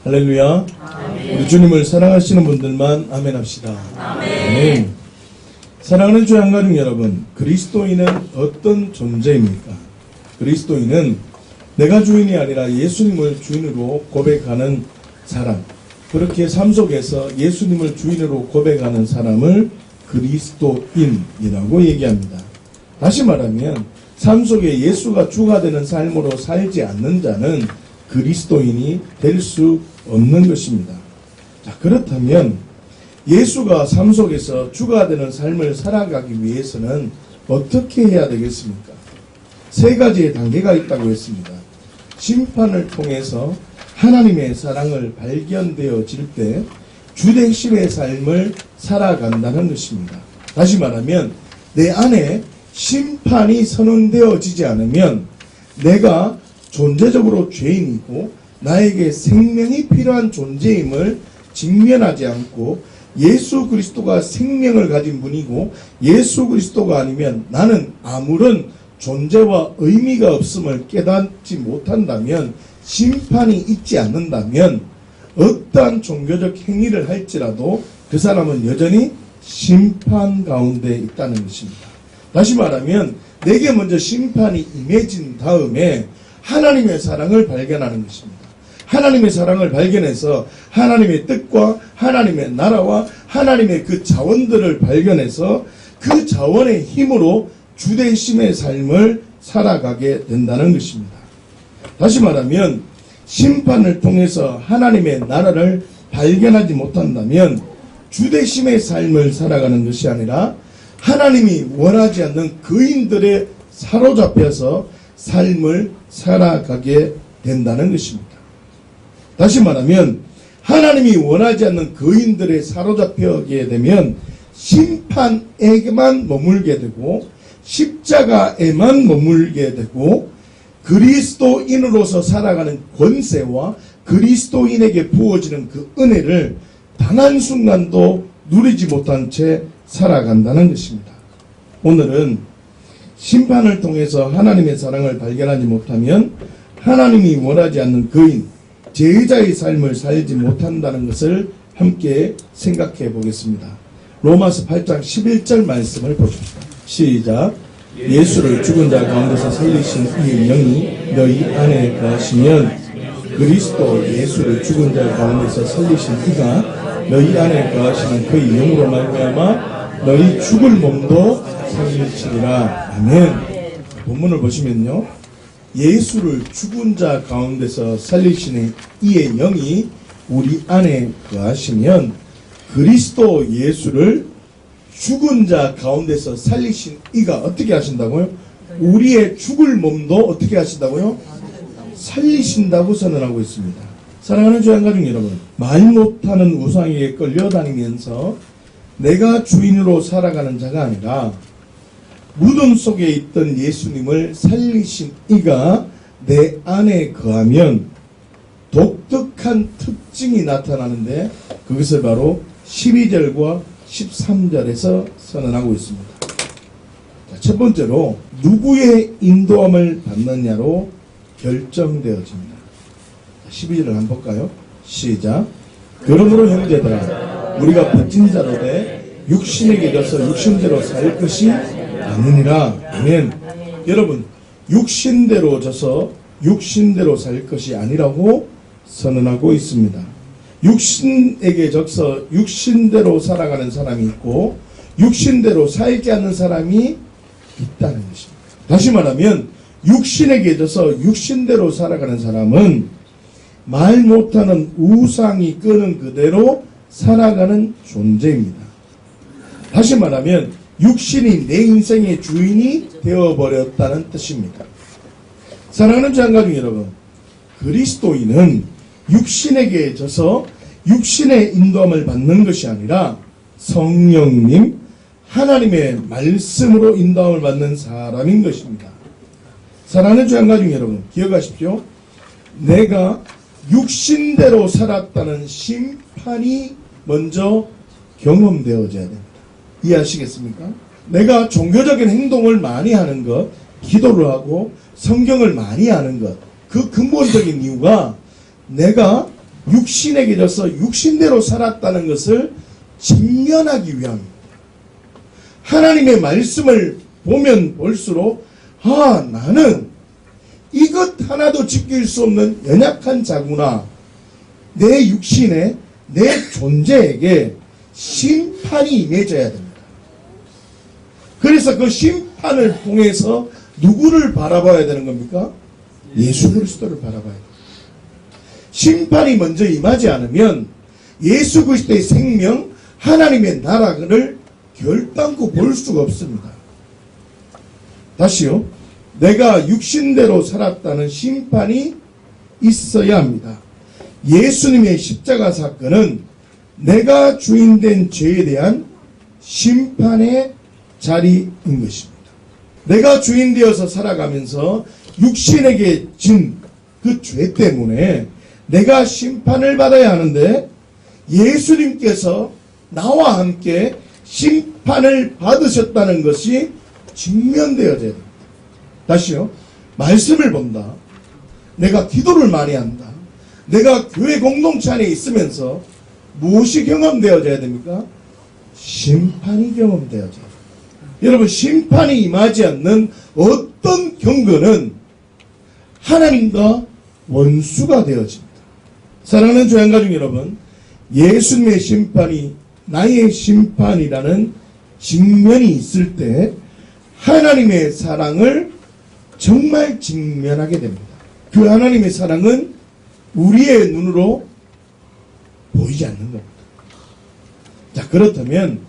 할렐루야. 아멘. 우리 주님을 사랑하시는 분들만 아멘 합시다. 아멘. 사랑하는 주 양가족 여러분, 그리스도인은 어떤 존재입니까? 그리스도인은 내가 주인이 아니라 예수님을 주인으로 고백하는 사람, 그렇게 삶 속에서 예수님을 주인으로 고백하는 사람을 그리스도인이라고 얘기합니다. 다시 말하면 삶 속에 예수가 주가 되는 삶으로 살지 않는 자는 그리스도인이 될 수 없는 것입니다. 자, 그렇다면 예수가 삶 속에서 주가 되는 삶을 살아가기 위해서는 어떻게 해야 되겠습니까? 세 가지의 단계가 있다고 했습니다. 심판을 통해서 하나님의 사랑을 발견되어질 때 주대심의 삶을 살아간다는 것입니다. 다시 말하면 내 안에 심판이 선언되어지지 않으면 내가 존재적으로 죄인이고 나에게 생명이 필요한 존재임을 직면하지 않고 예수 그리스도가 생명을 가진 분이고 예수 그리스도가 아니면 나는 아무런 존재와 의미가 없음을 깨닫지 못한다면, 심판이 있지 않는다면 어떠한 종교적 행위를 할지라도 그 사람은 여전히 심판 가운데 있다는 것입니다. 다시 말하면 내게 먼저 심판이 임해진 다음에 하나님의 사랑을 발견하는 것입니다. 하나님의 사랑을 발견해서 하나님의 뜻과 하나님의 나라와 하나님의 그 자원들을 발견해서 그 자원의 힘으로 주대심의 삶을 살아가게 된다는 것입니다. 다시 말하면 심판을 통해서 하나님의 나라를 발견하지 못한다면 주대심의 삶을 살아가는 것이 아니라 하나님이 원하지 않는 거인들에 사로잡혀서 삶을 살아가게 된다는 것입니다. 다시 말하면 하나님이 원하지 않는 거인들에 사로잡히게 되면 심판에게만 머물게 되고 십자가에만 머물게 되고 그리스도인으로서 살아가는 권세와 그리스도인에게 부어지는 그 은혜를 단 한순간도 누리지 못한 채 살아간다는 것입니다. 오늘은 심판을 통해서 하나님의 사랑을 발견하지 못하면 하나님이 원하지 않는 거인, 제의자의 삶을 살지 못한다는 것을 함께 생각해 보겠습니다. 로마서 8장 11절 말씀을 보십시오. 시작. 예수를 죽은 자 가운데서 살리신 이 영이 너희 안에 거하시면, 그리스도 예수를 죽은 자 가운데서 살리신 이가 너희 안에 거하시는 그의 영으로 말미암아 너희 죽을 몸도 살리시리라. 아멘. 본문을 보시면요, 예수를 죽은 자 가운데서 살리시는 이의 영이 우리 안에 거하시면, 그리스도 예수를 죽은 자 가운데서 살리신 이가 어떻게 하신다고요? 우리의 죽을 몸도 어떻게 하신다고요? 살리신다고 선언하고 있습니다. 사랑하는 주 양가족 여러분, 말 못하는 우상에게 끌려다니면서 내가 주인으로 살아가는 자가 아니라 무덤 속에 있던 예수님을 살리신 이가 내 안에 거하면 독특한 특징이 나타나는데, 그것을 바로 12절과 13절에서 선언하고 있습니다. 자, 첫 번째로 누구의 인도함을 받느냐로 결정되어집니다. 12절을 한번 볼까요? 시작. 그러므로 형제들아, 우리가 빚진 자로 돼 육신에게 져서 육신대로 살 것이 아니니라. 아멘. 여러분, 육신대로 져서 육신대로 살 것이 아니라고 선언하고 있습니다. 육신에게 져서 육신대로 살아가는 사람이 있고 육신대로 살지 않는 사람이 있다는 것입니다. 다시 말하면 육신에게 져서 육신대로 살아가는 사람은 말 못하는 우상이 끄는 그대로 살아가는 존재입니다. 다시 말하면 육신이 내 인생의 주인이 되어버렸다는 뜻입니다. 사랑하는 장가족 여러분, 그리스도인은 육신에게 져서 육신의 인도함을 받는 것이 아니라 성령님, 하나님의 말씀으로 인도함을 받는 사람인 것입니다. 사랑하는 장가족 여러분, 기억하십시오. 내가 육신대로 살았다는 심판이 먼저 경험되어져야 됩니다. 이해하시겠습니까? 내가 종교적인 행동을 많이 하는 것, 기도를 하고 성경을 많이 하는 것, 그 근본적인 이유가 내가 육신에게 져서 육신대로 살았다는 것을 직면하기 위함입니다. 하나님의 말씀을 보면 볼수록 나는 이것 하나도 지킬 수 없는 연약한 자구나. 내 육신에 내 존재에게 심판이 임해져야 됩니다. 그래서 그 심판을 통해서 누구를 바라봐야 되는 겁니까? 예수 그리스도를 바라봐야 됩니다. 심판이 먼저 임하지 않으면 예수 그리스도의 생명, 하나님의 나라를 결단코 볼 수가 없습니다. 다시요. 내가 육신대로 살았다는 심판이 있어야 합니다. 예수님의 십자가 사건은 내가 주인된 죄에 대한 심판의 자리인 것입니다. 내가 주인되어서 살아가면서 육신에게 진 그 죄 때문에 내가 심판을 받아야 하는데 예수님께서 나와 함께 심판을 받으셨다는 것이 직면되어져야 됩니다. 다시요. 말씀을 본다. 내가 기도를 많이 한다. 내가 교회 공동체 안에 있으면서 무엇이 경험되어져야 됩니까? 심판이 경험되어져야 됩니다. 여러분, 심판이 임하지 않는 어떤 경건은 하나님과 원수가 되어집니다. 사랑하는 조양가족 여러분, 예수님의 심판이 나의 심판이라는 직면이 있을 때 하나님의 사랑을 정말 직면하게 됩니다. 그 하나님의 사랑은 우리의 눈으로 보이지 않는 겁니다. 자, 그렇다면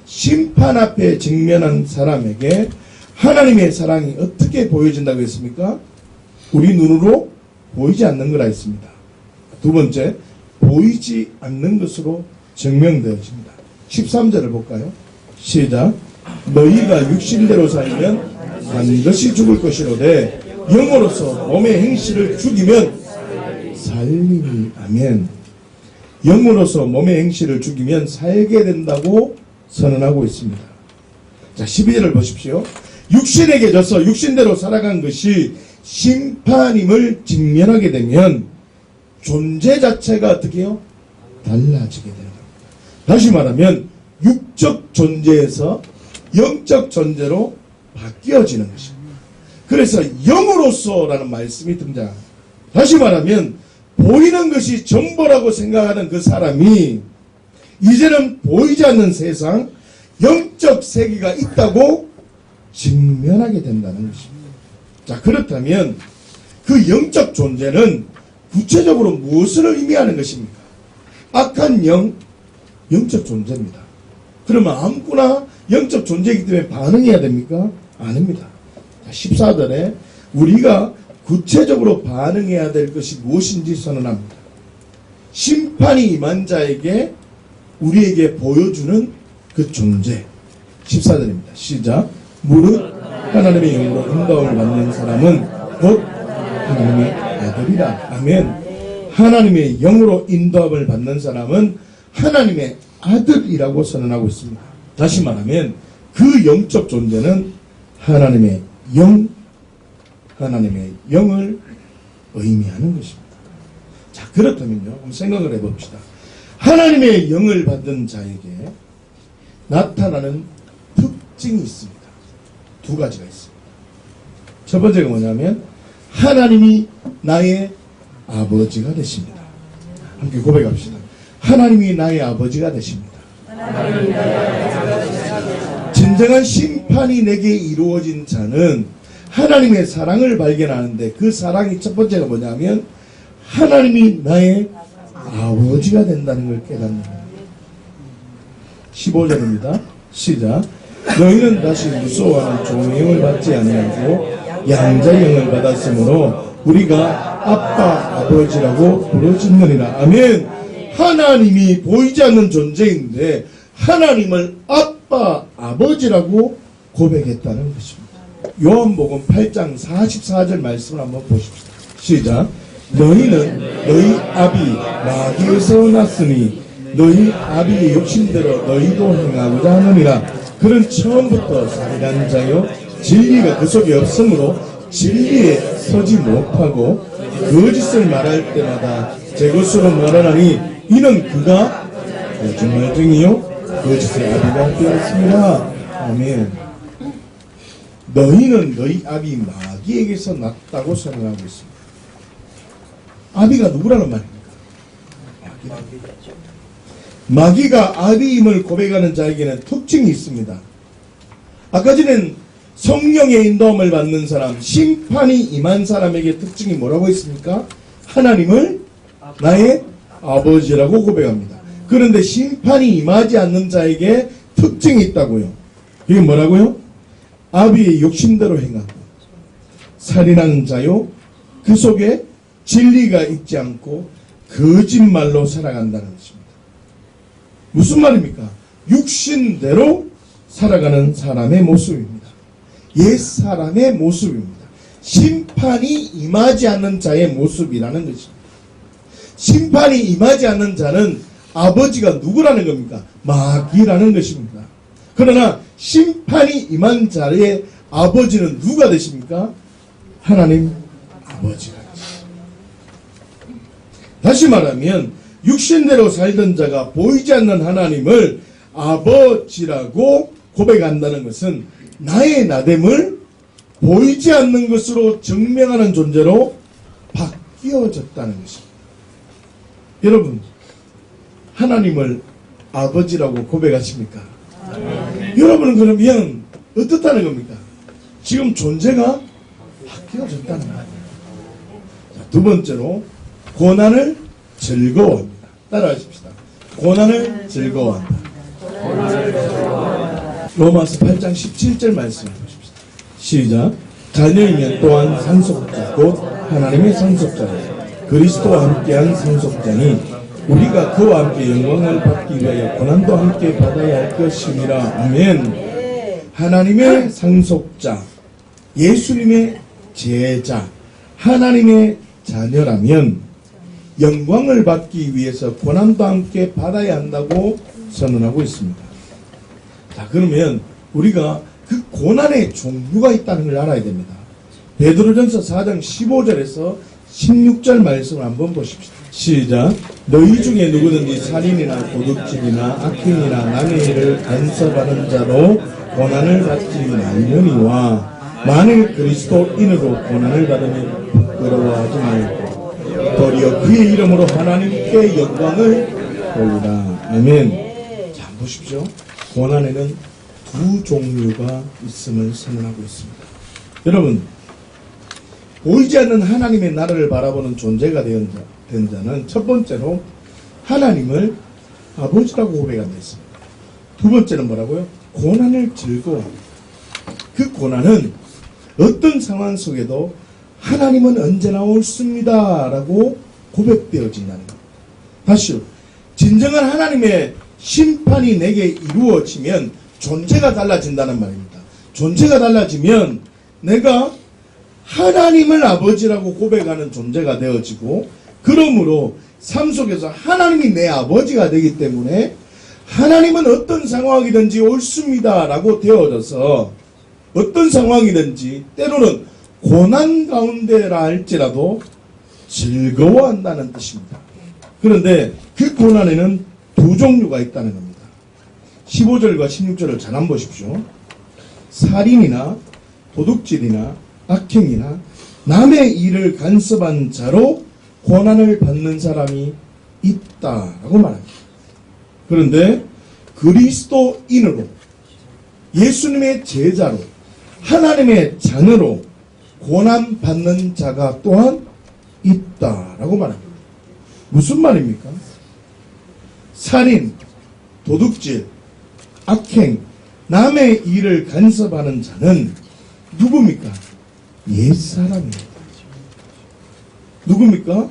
심판 앞에 직면한 사람에게 하나님의 사랑이 어떻게 보여진다고 했습니까? 우리 눈으로 보이지 않는 거라 했습니다. 두 번째, 보이지 않는 것으로 증명되어집니다. 13절을 볼까요? 시작. 너희가 육신대로 살면 반드시 죽을 것이로되 영으로서 몸의 행실을 죽이면 살리니. 아멘. 영으로서 몸의 행실을 죽이면 살게 된다고 선언하고 있습니다. 자, 12절을 보십시오. 육신에게 져서 육신대로 살아간 것이 심판임을 직면하게 되면 존재 자체가 어떻게 해요? 달라지게 되는 겁니다. 다시 말하면 육적 존재에서 영적 존재로 바뀌어지는 것입니다. 그래서 영으로서라는 말씀이 등장합니다. 다시 말하면 보이는 것이 정보라고 생각하는 그 사람이 이제는 보이지 않는 세상, 영적 세계가 있다고 직면하게 된다는 것입니다. 자, 그렇다면 그 영적 존재는 구체적으로 무엇을 의미하는 것입니까? 악한 영적 존재입니다. 그러면 아무거나 영적 존재이기 때문에 반응해야 됩니까? 아닙니다. 자, 14절에 우리가 구체적으로 반응해야 될 것이 무엇인지 선언합니다. 심판이 임한 자에게 우리에게 보여주는 그 존재. 14절입니다. 시작. 무릇 하나님의 영으로 인도함을 받는 사람은 곧 하나님의 아들이다. 아멘. 하나님의 영으로 인도함을 받는 사람은 하나님의 아들이라고 선언하고 있습니다. 다시 말하면 그 영적 존재는 하나님의 영을 의미하는 것입니다. 자, 그렇다면요, 한번 생각을 해봅시다. 하나님의 영을 받은 자에게 나타나는 특징이 있습니다. 두 가지가 있습니다. 첫 번째가 뭐냐면 하나님이 나의 아버지가 되십니다. 함께 고백합시다. 하나님이 나의 아버지가 되십니다. 진정한 심판이 내게 이루어진 자는 하나님의 사랑을 발견하는데 그 사랑이 첫 번째가 뭐냐면 하나님이 나의 아버지가 된다는 걸 깨닫는다. 15절입니다. 시작. 너희는 다시 무서워하는 종의 영을 받지 아니하고 양자의 영을 받았으므로 우리가 아빠 아버지라고 부르짖느니라. 아멘. 하나님이 보이지 않는 존재인데 하나님을 아빠 아버지라고 고백했다는 것입니다. 요한복음 8장 44절 말씀을 한번 보십시오. 시작. 너희는 너희 아비 마귀에서 났으니 너희 아비의 욕심대로 너희도 행하고자 하느니라. 그는 처음부터 살인한 자요 진리가 그 속에 없으므로 진리에 서지 못하고 거짓을 말할 때마다 제 것으로 말하나니 이는 그가 거짓말 중이요 거짓의 아비가 되었습니다. 아멘. 너희는 너희 아비 마귀에게서 났다고 선언하고 있습니다. 아비가 누구라는 말입니까? 마귀가 아비임을 고백하는 자에게는 특징이 있습니다. 아까 전엔 성령의 인도함을 받는 사람, 심판이 임한 사람에게 특징이 뭐라고 했습니까? 하나님을 나의 아버지라고 고백합니다. 그런데 심판이 임하지 않는 자에게 특징이 있다고요. 이게 뭐라고요? 아비의 욕심대로 행하고 살인하는 자요, 그 속에 진리가 있지 않고 거짓말로 살아간다는 것입니다. 무슨 말입니까? 육신대로 살아가는 사람의 모습입니다. 옛사람의 모습입니다. 심판이 임하지 않는 자의 모습이라는 것입니다. 심판이 임하지 않는 자는 아버지가 누구라는 겁니까? 마귀라는 것입니다. 그러나 심판이 임한 자의 아버지는 누가 되십니까? 하나님 아버지가 되십니다. 다시 말하면 육신대로 살던 자가 보이지 않는 하나님을 아버지라고 고백한다는 것은 나의 나됨을 보이지 않는 것으로 증명하는 존재로 바뀌어졌다는 것입니다. 여러분, 하나님을 아버지라고 고백하십니까? 여러분은 그러면 어떻다는 겁니까? 지금 존재가 바뀌어졌다는 거예요. 두 번째로 고난을 즐거워합니다. 따라하십시다. 고난을 즐거워한다. 로마서 8장 17절 말씀해 보십시다. 시작. 자녀이면 또한 상속자 곧 하나님의 상속자라. 그리스도와 함께한 상속자니 우리가 그와 함께 영광을 받기 위하여 고난도 함께 받아야 할 것임이라. 아멘. 하나님의 상속자, 예수님의 제자, 하나님의 자녀라면 영광을 받기 위해서 고난도 함께 받아야 한다고 선언하고 있습니다. 자, 그러면 우리가 그 고난의 종류가 있다는 걸 알아야 됩니다. 베드로전서 4장 15절에서 16절 말씀을 한번 보십시다. 시작. 너희 중에 누구든지 살인이나 도둑질이나 악행이나 남의 일을 간섭하는 자로 고난을 받지 말려니와 만일 그리스도인으로 고난을 받으면 부끄러워하지 말고 도리어 그의 이름으로 하나님께 영광을 돌리라. 아멘. 자, 보십시오. 고난에는 두 종류가 있음을 선언하고 있습니다. 여러분, 보이지 않는 하나님의 나라를 바라보는 존재가 된 자는 첫 번째로 하나님을 아버지라고 고백한다 했습니다. 두 번째는 뭐라고요? 고난을 즐거워합니다. 그 고난은 어떤 상황 속에도 하나님은 언제나 옳습니다 라고 고백되어진다는 것. 다시요. 진정한 하나님의 심판이 내게 이루어지면 존재가 달라진다는 말입니다. 존재가 달라지면 내가 하나님을 아버지라고 고백하는 존재가 되어지고, 그러므로 삶 속에서 하나님이 내 아버지가 되기 때문에 하나님은 어떤 상황이든지 옳습니다 라고 되어져서 어떤 상황이든지 때로는 고난 가운데라 할지라도 즐거워한다는 뜻입니다. 그런데 그 고난에는 두 종류가 있다는 겁니다. 15절과 16절을 잘 한번 보십시오. 살인이나 도둑질이나 악행이나 남의 일을 간섭한 자로 고난을 받는 사람이 있다라고 말합니다. 그런데 그리스도인으로, 예수님의 제자로, 하나님의 자녀로 고난받는 자가 또한 있다라고 말합니다. 무슨 말입니까? 살인, 도둑질, 악행, 남의 일을 간섭하는 자는 누굽니까? 옛사람입니다. 누굽니까?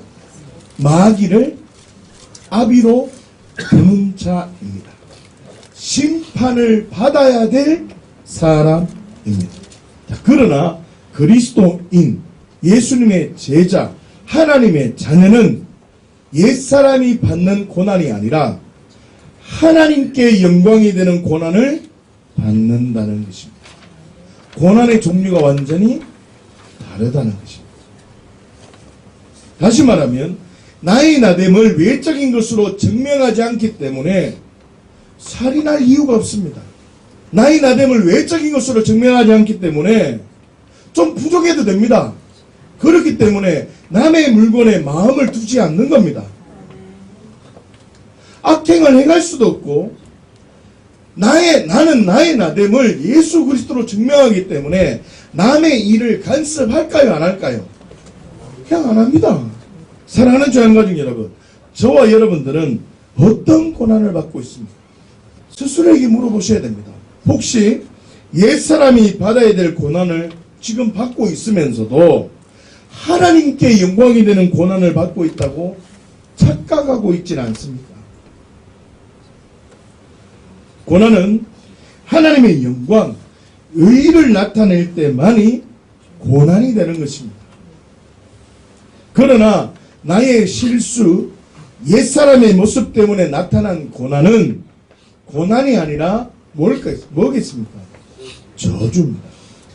마귀를 아비로 부는 자입니다. 심판을 받아야 될 사람입니다. 자, 그러나 그리스도인, 예수님의 제자, 하나님의 자녀는 옛사람이 받는 고난이 아니라 하나님께 영광이 되는 고난을 받는다는 것입니다. 고난의 종류가 완전히 다르다는 것입니다. 다시 말하면 나의 나됨을 외적인 것으로 증명하지 않기 때문에 살인할 이유가 없습니다. 나의 나됨을 외적인 것으로 증명하지 않기 때문에 좀 부족해도 됩니다. 그렇기 때문에 남의 물건에 마음을 두지 않는 겁니다. 악행을 행할 수도 없고 나는 나의 나됨을 예수 그리스도로 증명하기 때문에 남의 일을 간섭할까요? 안 할까요? 그냥 안 합니다. 사랑하는 조양가족 여러분, 저와 여러분들은 어떤 고난을 받고 있습니까? 스스로에게 물어보셔야 됩니다. 혹시 옛사람이 받아야 될 고난을 지금 받고 있으면서도 하나님께 영광이 되는 고난을 받고 있다고 착각하고 있지는 않습니까? 고난은 하나님의 영광, 의를 나타낼 때만이 고난이 되는 것입니다. 그러나 나의 실수, 옛사람의 모습 때문에 나타난 고난은 고난이 아니라 뭐겠습니까? 저주입니다.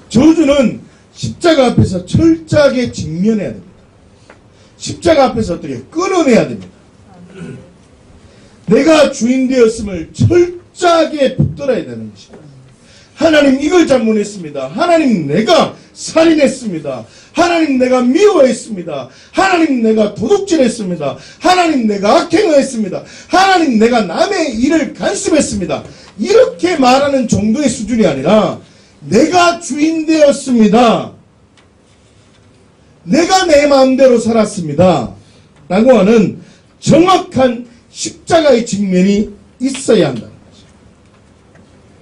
저주는 십자가 앞에서 철저하게 직면해야 됩니다. 십자가 앞에서 어떻게 끊어내야 됩니다. 내가 주인 되었음을 철저하게 붙들어야 되는 것입니다. 하나님 이걸 잘못했습니다. 하나님 내가 살인했습니다. 하나님 내가 미워했습니다. 하나님 내가 도둑질했습니다. 하나님 내가 악행했습니다. 하나님 내가 남의 일을 간섭했습니다. 이렇게 말하는 정도의 수준이 아니라 내가 주인 되었습니다. 내가 내 마음대로 살았습니다. 라고 하는 정확한 십자가의 직면이 있어야 한다는 거죠.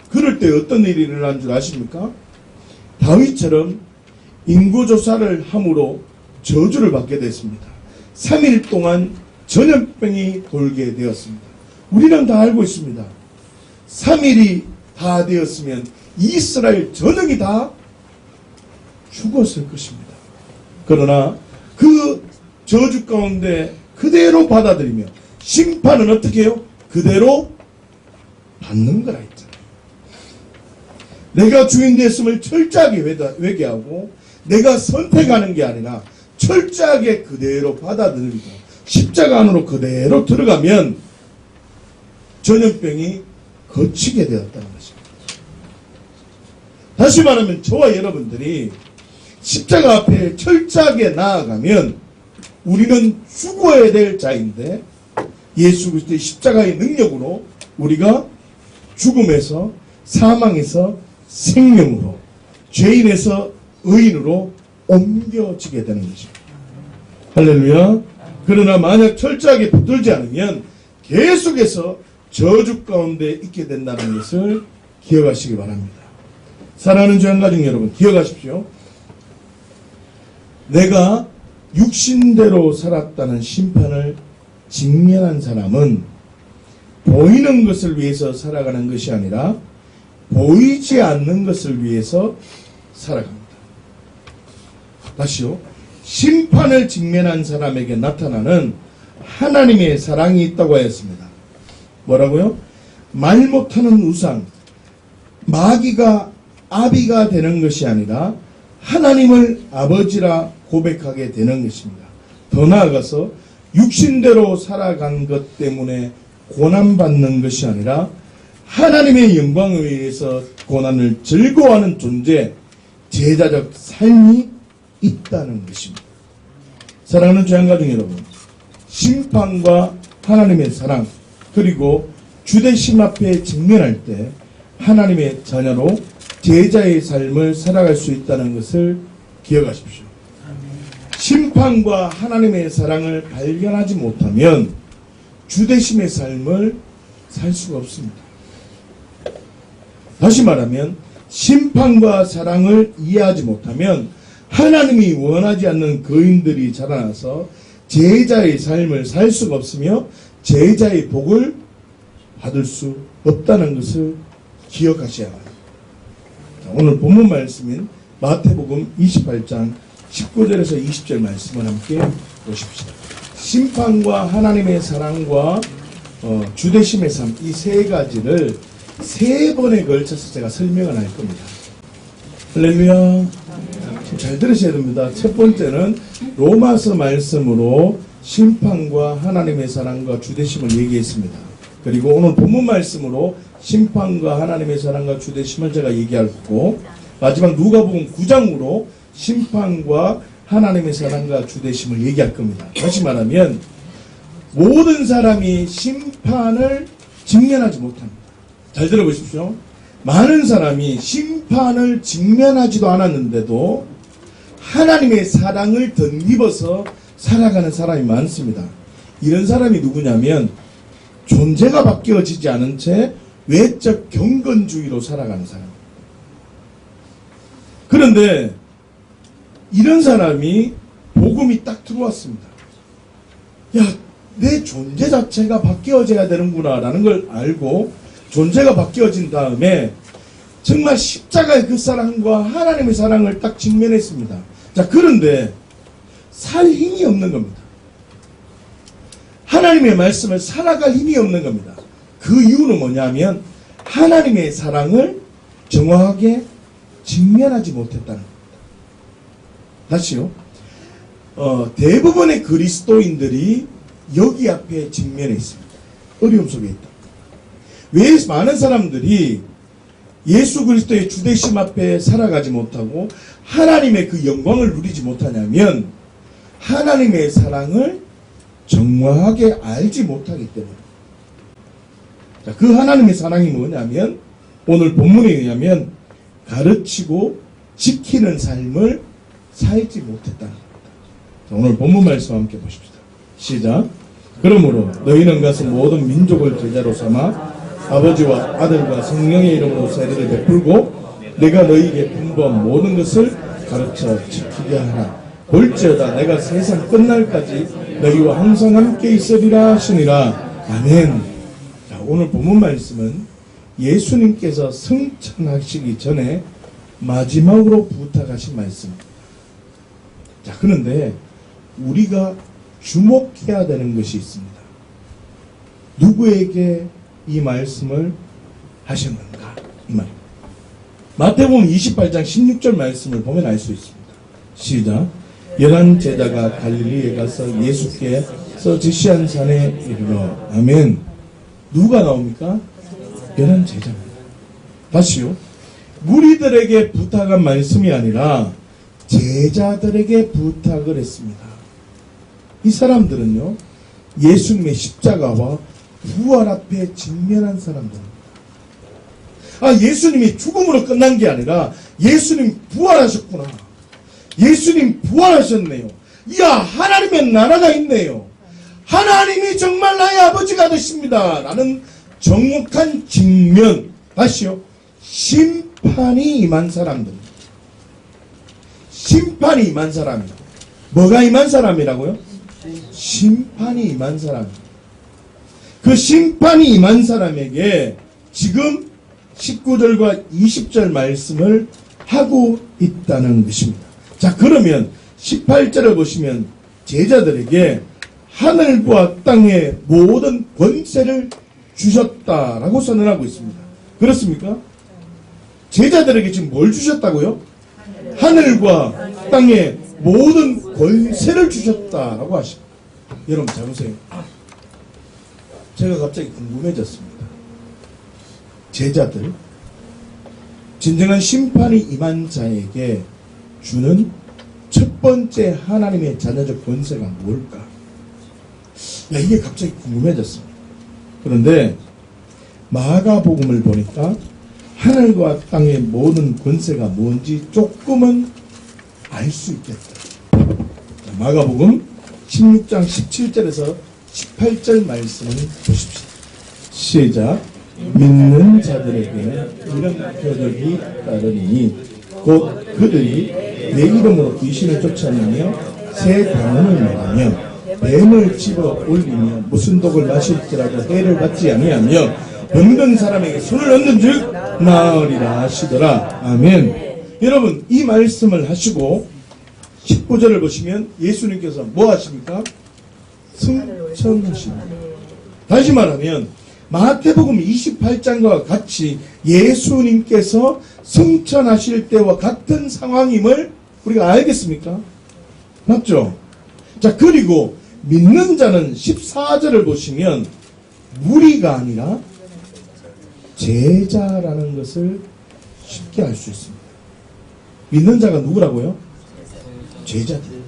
그럴 때 어떤 일이 일어난 줄 아십니까? 다윗처럼 인구조사를 함으로 저주를 받게 됐습니다. 3일 동안 전염병이 돌게 되었습니다. 우리는 다 알고 있습니다. 3일이 다 되었으면 이스라엘 전역이 다 죽었을 것입니다. 그러나 그 저주 가운데 그대로 받아들이며 심판은 어떻게 해요? 그대로 받는 거라 했잖아요. 내가 주인 됐음을 철저하게 회개하고 내가 선택하는 게 아니라 철저하게 그대로 받아들이고 십자가 안으로 그대로 들어가면 전염병이 거치게 되었다는 것입니다. 다시 말하면 저와 여러분들이 십자가 앞에 철저하게 나아가면 우리는 죽어야 될 자인데 예수 그리스도의 십자가의 능력으로 우리가 죽음에서 사망에서 생명으로 죄인에서 의인으로 옮겨지게 되는 것입니다. 할렐루야. 그러나 만약 철저하게 붙들지 않으면 계속해서 저주 가운데 있게 된다는 것을 기억하시기 바랍니다. 사랑하는 조양가족 여러분, 기억하십시오. 내가 육신대로 살았다는 심판을 직면한 사람은 보이는 것을 위해서 살아가는 것이 아니라 보이지 않는 것을 위해서 살아갑니다. 다시요. 심판을 직면한 사람에게 나타나는 하나님의 사랑이 있다고 하였습니다. 뭐라고요? 말 못하는 우상, 마귀가 아비가 되는 것이 아니라 하나님을 아버지라 고백하게 되는 것입니다. 더 나아가서 육신대로 살아간 것 때문에 고난받는 것이 아니라 하나님의 영광에 의해서 고난을 즐거워하는 존재, 제자적 삶이 있다는 것입니다. 사랑하는 조양가족 여러분, 심판과 하나님의 사랑 그리고 주대심 앞에 직면할 때 하나님의 자녀로 제자의 삶을 살아갈 수 있다는 것을 기억하십시오. 심판과 하나님의 사랑을 발견하지 못하면 주대심의 삶을 살 수가 없습니다. 다시 말하면 심판과 사랑을 이해하지 못하면 하나님이 원하지 않는 거인들이 자라나서 제자의 삶을 살 수가 없으며 제자의 복을 받을 수 없다는 것을 기억하셔야 합니다. 오늘 본문 말씀인 마태복음 28장 19절에서 20절 말씀을 함께 보십시오. 심판과 하나님의 사랑과 주대심의 삶, 이 세 가지를 세 번에 걸쳐서 제가 설명을 할 겁니다. 할렐루야. 잘 들으셔야 됩니다. 첫 번째는 로마서 말씀으로 심판과 하나님의 사랑과 주되심을 얘기했습니다. 그리고 오늘 본문 말씀으로 심판과 하나님의 사랑과 주되심을 제가 얘기하고, 마지막 누가복음 9장으로 심판과 하나님의 사랑과 주되심을 얘기할 겁니다. 다시 말하면 모든 사람이 심판을 직면하지 못합니다. 잘 들어보십시오. 많은 사람이 심판을 직면하지도 않았는데도 하나님의 사랑을 덧입어서 살아가는 사람이 많습니다. 이런 사람이 누구냐면 존재가 바뀌어지지 않은 채 외적 경건주의로 살아가는 사람. 그런데 이런 사람이 복음이 딱 들어왔습니다. 야, 내 존재 자체가 바뀌어져야 되는구나 라는 걸 알고 존재가 바뀌어진 다음에 정말 십자가의 그 사랑과 하나님의 사랑을 딱 직면했습니다. 자, 그런데 살 힘이 없는 겁니다. 하나님의 말씀을 살아갈 힘이 없는 겁니다. 그 이유는 뭐냐면 하나님의 사랑을 정확하게 직면하지 못했다는 겁니다. 다시요. 대부분의 그리스도인들이 여기 앞에 직면해 있습니다. 어려움 속에 있다. 왜 많은 사람들이 예수 그리스도의 주되심 앞에 살아가지 못하고 하나님의 그 영광을 누리지 못하냐면 하나님의 사랑을 정확하게 알지 못하기 때문에. 자, 그 하나님의 사랑이 뭐냐면 오늘 본문에 의하면 가르치고 지키는 삶을 살지 못했다는 겁니다. 자, 오늘 본문 말씀 함께 보십시다. 시작. 그러므로 너희는 가서 모든 민족을 제자로 삼아 아버지와 아들과 성령의 이름으로 세례를 베풀고 내가 너희에게 분부한 모든 것을 가르쳐 지키게 하라. 볼지어다 내가 세상 끝날까지 너희와 항상 함께 있으리라 하시니라. 아멘. 자, 오늘 본문 말씀은 예수님께서 승천하시기 전에 마지막으로 부탁하신 말씀입니다. 자, 그런데 우리가 주목해야 되는 것이 있습니다. 누구에게 이 말씀을 하셨는가? 이 말입니다. 마태복음 28장 16절 말씀을 보면 알 수 있습니다. 시작. 11 제자가 갈릴리에 가서 예수께서 지시한 산에 이르러. 아멘. 누가 나옵니까? 11 제자입니다. 다시요. 무리들에게 부탁한 말씀이 아니라 제자들에게 부탁을 했습니다. 이 사람들은요, 예수님의 십자가와 부활 앞에 직면한 사람들입니다. 아, 예수님이 죽음으로 끝난 게 아니라 예수님 부활하셨구나. 예수님 부활하셨네요. 이야, 하나님의 나라가 있네요. 하나님이 정말 나의 아버지가 되십니다. 라는 정확한 직면, 다시요, 심판이 임한 사람들입니다. 심판이 임한 사람이다. 뭐가 임한 사람이라고요? 심판이 임한 사람입니다. 그 심판이 임한 사람에게 지금 19절과 20절 말씀을 하고 있다는 것입니다. 자, 그러면 18절을 보시면 제자들에게 하늘과 땅의 모든 권세를 주셨다라고 선언하고 있습니다. 그렇습니까? 제자들에게 지금 뭘 주셨다고요? 하늘과 땅의 모든 권세를 주셨다라고 하십니다. 여러분 잘 보세요. 제가 갑자기 궁금해졌습니다. 제자들, 진정한 심판이 임한 자에게 주는 첫 번째 하나님의 자녀적 권세가 뭘까? 야, 이게 갑자기 궁금해졌습니다. 그런데 마가복음을 보니까 하늘과 땅의 모든 권세가 뭔지 조금은 알 수 있겠다. 자, 마가복음 16장 17절에서 18절 말씀을 보십시오. 시작. 믿는 자들에게는 이런 표적이 따르니 곧 그들이 내 이름으로 귀신을 쫓아내며 새 방언을 말하며 뱀을 집어 올리며 무슨 독을 마실지라도 해를 받지 아니하며 병든 사람에게 손을 얹는 즉 나으리라 하시더라. 아멘. 여러분, 이 말씀을 하시고 19절을 보시면 예수님께서 뭐 하십니까? 승천하십니다. 다시 말하면 마태복음 28장과 같이 예수님께서 승천하실 때와 같은 상황임을 우리가 알겠습니까? 맞죠? 자, 그리고 믿는 자는 14절을 보시면 무리가 아니라 제자라는 것을 쉽게 알 수 있습니다. 믿는 자가 누구라고요? 제자들.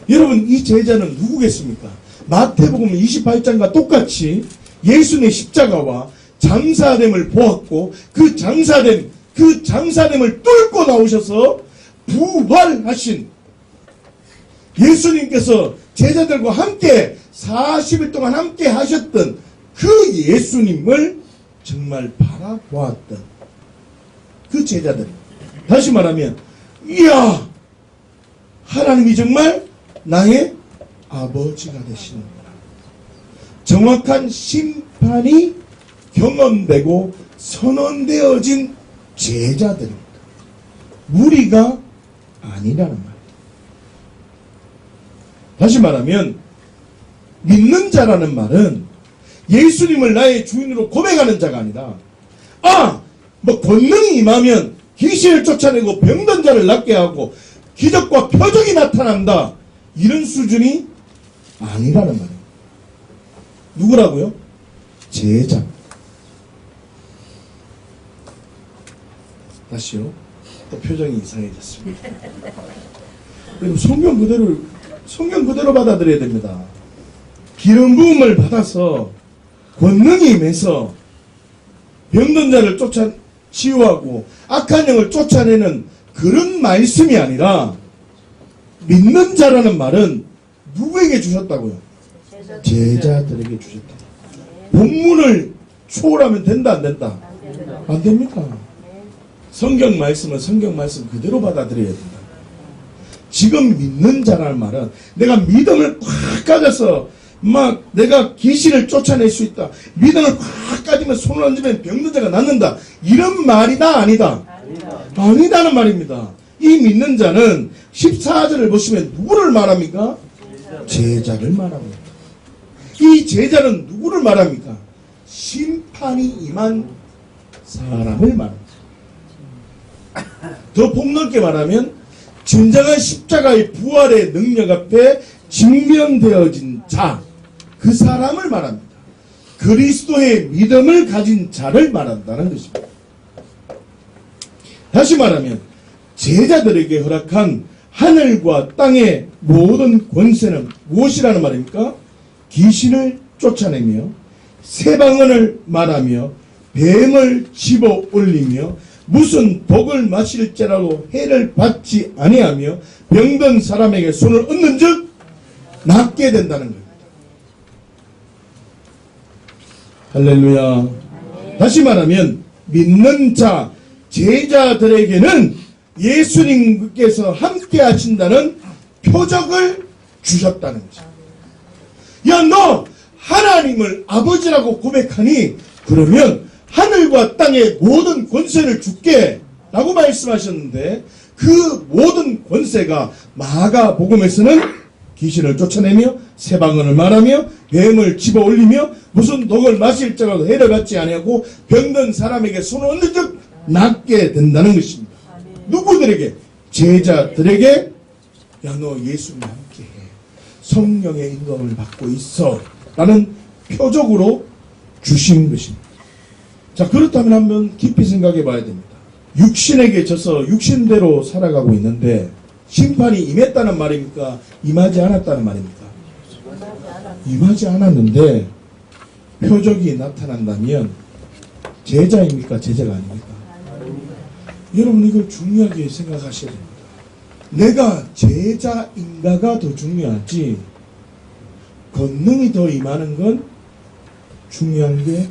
여러분, 이 제자는 누구겠습니까? 마태복음 28장과 똑같이 예수님의 십자가와 장사됨을 보았고 그 장사됨을 뚫고 나오셔서 부활하신 예수님께서 제자들과 함께 40일 동안 함께 하셨던 그 예수님을 정말 바라보았던 그 제자들. 다시 말하면, 이야, 하나님이 정말 나의 아버지가 되시는구나. 정확한 심판이 경험되고 선언되어진 제자들입니다. 무리가 아니라는 말. 다시 말하면 믿는 자라는 말은 예수님을 나의 주인으로 고백하는 자가 아니라 권능이 임하면 귀신을 쫓아내고 병든 자를 낫게 하고 기적과 표적이 나타난다. 이런 수준이 아니라는 말이에요. 누구라고요? 제자. 다시요. 또 표정이 이상해졌습니다. 성경 그대로 받아들여야 됩니다. 기름 부음을 받아서 권능이 임해서 병든 자를 치유하고 악한 영을 쫓아내는 그런 말씀이 아니라 믿는 자라는 말은 누구에게 주셨다고요? 제자들에게 주셨다. 본문을 초월하면 된다 안 된다? 안 됩니다. 성경 말씀은 성경 말씀 그대로 받아들여야 된다. 지금 믿는 자라는 말은 내가 믿음을 꽉 가져서 막 내가 귀신을 쫓아낼 수 있다. 믿음을 꽉 가지면 손을 얹으면 병든 자가 낫는다. 이런 말이다 아니다? 아니다는 말입니다. 이 믿는 자는 14절을 보시면 누구를 말합니까? 제자를 말합니다. 이 제자는 누구를 말합니까? 심판이 임한 사람을 말합니다. 더 폭넓게 말하면 진정한 십자가의 부활의 능력 앞에 증명되어진 자, 그 사람을 말합니다. 그리스도의 믿음을 가진 자를 말한다는 것입니다. 다시 말하면 제자들에게 허락한 하늘과 땅의 모든 권세는 무엇이라는 말입니까? 귀신을 쫓아내며 새방언을 말하며 뱀을 집어 올리며 무슨 독을 마실지라도 해를 받지 아니하며 병든 사람에게 손을 얹는 즉 낫게 된다는 겁니다. 할렐루야. 다시 말하면 믿는 자 제자들에게는 예수님께서 함께 하신다는 표적을 주셨다는 거죠. 야, 너 하나님을 아버지라고 고백하니 그러면 하늘과 땅의 모든 권세를 줄게 라고 말씀하셨는데 그 모든 권세가 마가복음에서는 귀신을 쫓아내며 새방언을 말하며 뱀을 집어 올리며 무슨 독을 마실지라도 해를 받지 아니하고 병든 사람에게 손을 얹는 즉 낫게 된다는 것입니다. 누구들에게? 제자들에게. 야, 너 예수님과 함께해. 성령의 인도함을 받고 있어 라는 표적으로 주신 것입니다. 자, 그렇다면 한번 깊이 생각해 봐야 됩니다. 육신에게 져서 육신대로 살아가고 있는데 심판이 임했다는 말입니까? 임하지 않았다는 말입니까? 임하지 않았는데 표적이 나타난다면 제자입니까? 제자가 아닙니까? 여러분, 이걸 중요하게 생각하셔야 됩니다. 내가 제자인가가 더 중요하지 권능이 더 임하는 건 중요한 게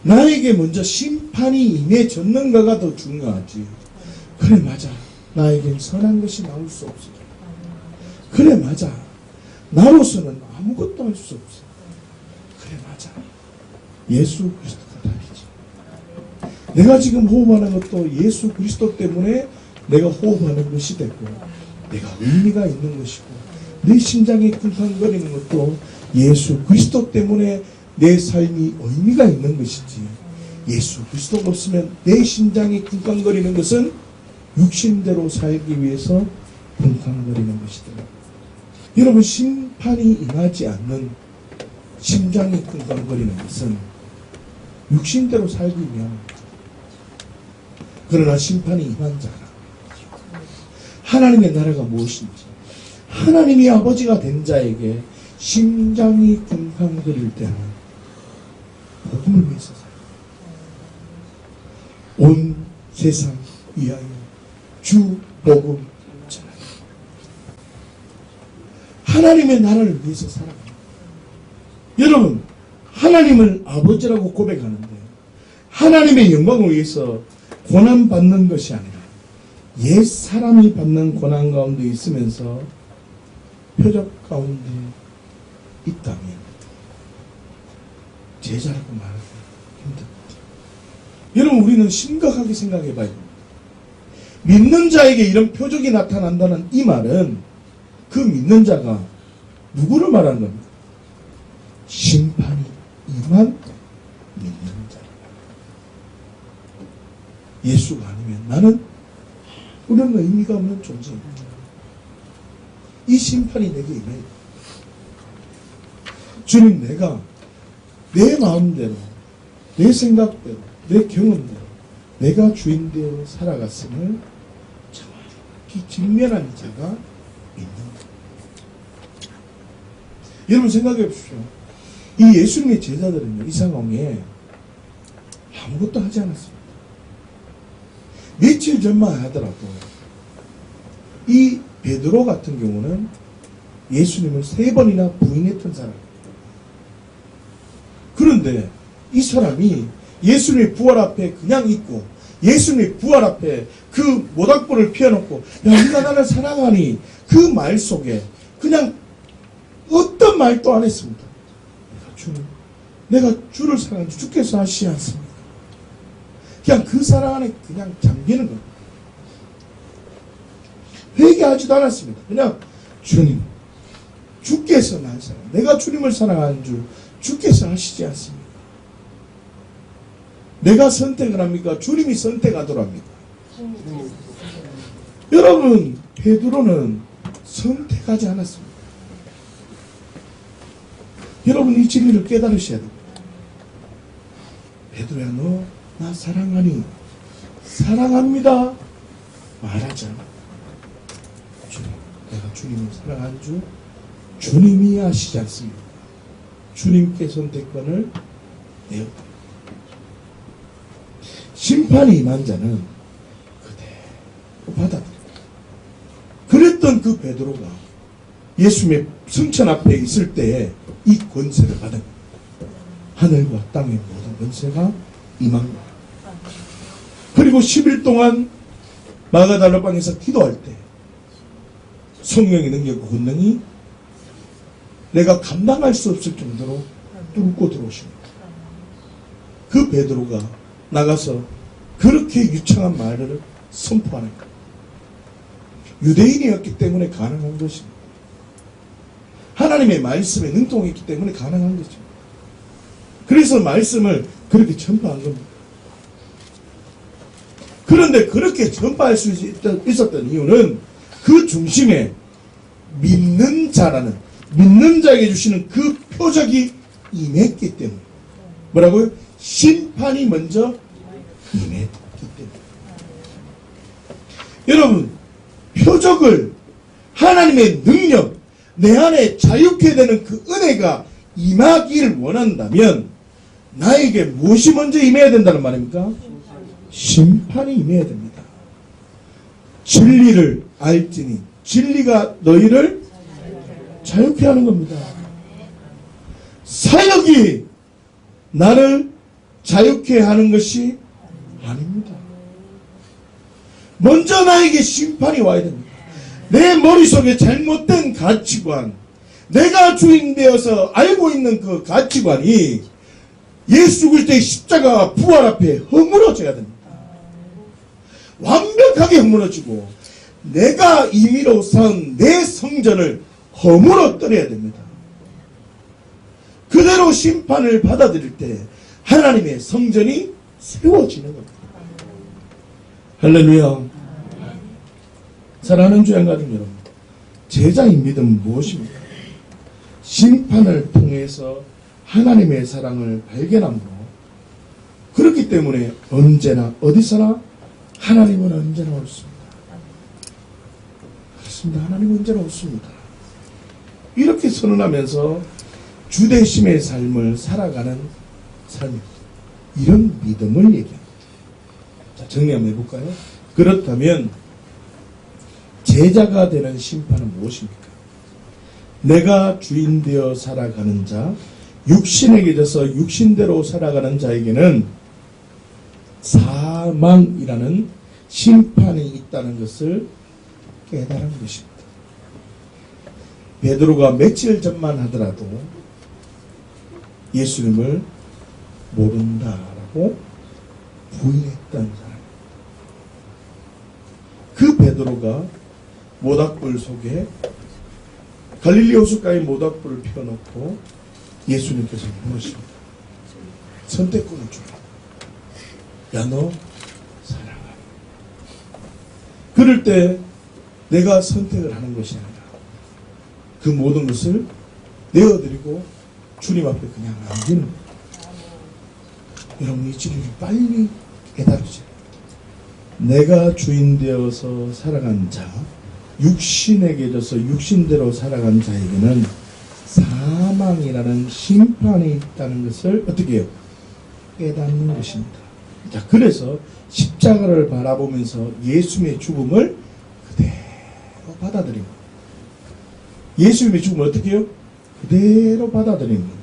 나에게 먼저 심판이 임해졌는가가 더 중요하지. 그래, 맞아. 나에겐 선한 것이 나올 수 없어. 그래, 맞아. 나로서는 아무것도 할 수 없어. 그래, 맞아. 예수 그리스도가 답이지. 내가 지금 호흡하는 것도 예수 그리스도 때문에 내가 호흡하는 것이 되고 내가 의미가 있는 것이고 내 심장이 쿵쾅거리는 것도 예수 그리스도 때문에 내 삶이 의미가 있는 것이지. 예수 그리스도가 없으면 내 심장이 쿵쾅거리는 것은 육신대로 살기 위해서 쿵쾅거리는 것이더라고요. 여러분, 심판이 임하지 않는 심장이 쿵쾅거리는 것은 육신대로 살기 위함. 그러나 심판이 임한 자라. 하나님의 나라가 무엇인지, 하나님이 아버지가 된 자에게 심장이 쿵쾅거릴 때는 복음을 위해서 살아요. 온 세상 위하여 주 복음 전하라. 하나님의 나라를 위해서 살아갑니다. 여러분, 하나님을 아버지라고 고백하는데 하나님의 영광을 위해서 고난받는 것이 아니라 옛 사람이 받는 고난 가운데 있으면서 표적 가운데 있다면 제자라고 말하기 힘듭니다. 여러분, 우리는 심각하게 생각해 봐야 됩니다. 믿는 자에게 이런 표적이 나타난다는 이 말은 그 믿는 자가 누구를 말하는 겁니까? 심판이 임한 믿는 자. 예수가 아니면 나는 아무런 의미가 없는 존재입니다. 이 심판이 내게 임해요. 주님, 내가 내 마음대로, 내 생각대로, 내 경험대로 내가 주인되어 살아갔음을 정확히 직면한 자가 있는 것. 여러분, 생각해 보십시오. 이 예수님의 제자들은요, 이 상황에 아무것도 하지 않았습니다. 며칠 전만 하더라도 이 베드로 같은 경우는 예수님을 3번이나 부인했던 사람입니다. 그런데 이 사람이 예수님의 부활 앞에 그냥 있고, 예수님의 부활 앞에 그 모닥불을 피워놓고, 야, 네가 나를 사랑하니, 그 말 속에 그냥 어떤 말도 안 했습니다. 내가 주를 사랑하는 주께서 하시지 않습니까? 그냥 그 사랑 안에 그냥 잠기는 겁니다. 회개하지도 않았습니다. 그냥 주님, 주께서 날 사랑, 내가 주님을 사랑하는 줄 주께서 하시지 않습니까? 내가 선택을 합니까? 주님이 선택하더랍니까? 여러분, 베드로는 선택하지 않았습니다. 여러분, 이 진리를 깨달으셔야 됩니다. 베드로야, 너 나 사랑하니? 사랑합니다. 말하자. 주님, 내가 주님을 사랑한 줄 주님이 아시지 않습니까? 주님께 선택권을 내었다. 심판이 임한 자는 그대로 받아들입니다. 그랬던 그 베드로가 예수님의 승천 앞에 있을 때에 이 권세를 받은 겁니다. 하늘과 땅의 모든 권세가 임한 겁니다. 그리고 10일 동안 마가달라방에서 기도할 때 성령의 능력과 권능이 내가 감당할 수 없을 정도로 뚫고 들어오십니다. 그 베드로가 나가서 그렇게 유창한 말을 선포하는 것. 유대인이었기 때문에 가능한 것입니다. 하나님의 말씀에 능통했기 때문에 가능한 거죠. 그래서 말씀을 그렇게 전파한 겁니다. 그런데 그렇게 전파할 수 있었던 이유는 그 중심에 믿는 자라는, 믿는 자에게 주시는 그 표적이 임했기 때문에. 뭐라고요? 심판이 먼저 임했기 때문에. 여러분, 표적을, 하나님의 능력, 내 안에 자유케 되는 그 은혜가 임하기를 원한다면 나에게 무엇이 먼저 임해야 된다는 말입니까? 심판이 임해야 됩니다. 진리를 알지니 진리가 너희를 자유케 하는 겁니다. 사역이 나를 자유케 하는 것이 아닙니다. 먼저 나에게 심판이 와야 됩니다. 내 머릿속에 잘못된 가치관, 내가 주인 되어서 알고 있는 그 가치관이 예수 그리스도의 십자가 부활 앞에 허물어져야 됩니다. 완벽하게 허물어지고 내가 임의로 선 내 성전을 허물어뜨려야 됩니다. 그대로 심판을 받아들일 때 하나님의 성전이 세워지는 겁니다. 할렐루야. 사랑하는 주양 가족 여러분, 제자의 믿음은 무엇입니까? 심판을 통해서 하나님의 사랑을 발견함으로, 그렇기 때문에 언제나 어디서나 하나님은 언제나 옳습니다. 그렇습니다. 하나님은 언제나 옳습니다. 이렇게 선언하면서 주대심의 삶을 살아가는 삶입니다. 이런 믿음을 얘기합니다. 자, 정리 한번 해볼까요? 그렇다면 제자가 되는 심판은 무엇입니까? 내가 주인 되어 살아가는 자, 육신에게 져서 육신대로 살아가는 자에게는 사망이라는 심판이 있다는 것을 깨달은 것입니다. 베드로가 며칠 전만 하더라도 예수님을 모른다라고 부인했던 사람. 그 베드로가 모닥불 속에 갈릴리 호숫가에 모닥불을 피워놓고 예수님께서 물으십니다. 선택권을 주라. 야, 너 사랑하라. 그럴 때 내가 선택을 하는 것이 아니라 그 모든 것을 내어드리고 주님 앞에 그냥 남기는 거예요. 여러분, 이 진리를 빨리 깨달으세요. 내가 주인 되어서 살아간 자, 육신에게 져서 육신대로 살아간 자에게는 사망이라는 심판이 있다는 것을 어떻게 해요? 깨닫는 것입니다. 자, 그래서 십자가를 바라보면서 예수님의 죽음을 그대로 받아들입니다. 예수님의 죽음을 어떻게 해요? 그대로 받아들입니다.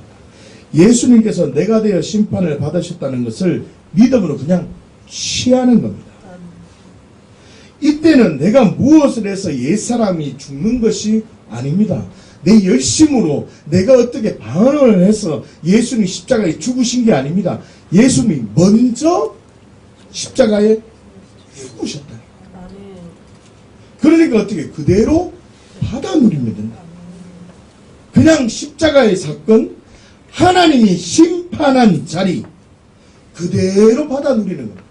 예수님께서 내가 되어 심판을 받으셨다는 것을 믿음으로 그냥 취하는 겁니다. 이때는 내가 무엇을 해서 옛사람이 죽는 것이 아닙니다. 내 열심으로 내가 어떻게 방언을 해서 예수님이 십자가에 죽으신 게 아닙니다. 예수님이 먼저 십자가에 죽으셨다. 그러니까 어떻게 그대로 받아 누리면 된다. 그냥 십자가의 사건, 하나님이 심판한 자리 그대로 받아 누리는 겁니다.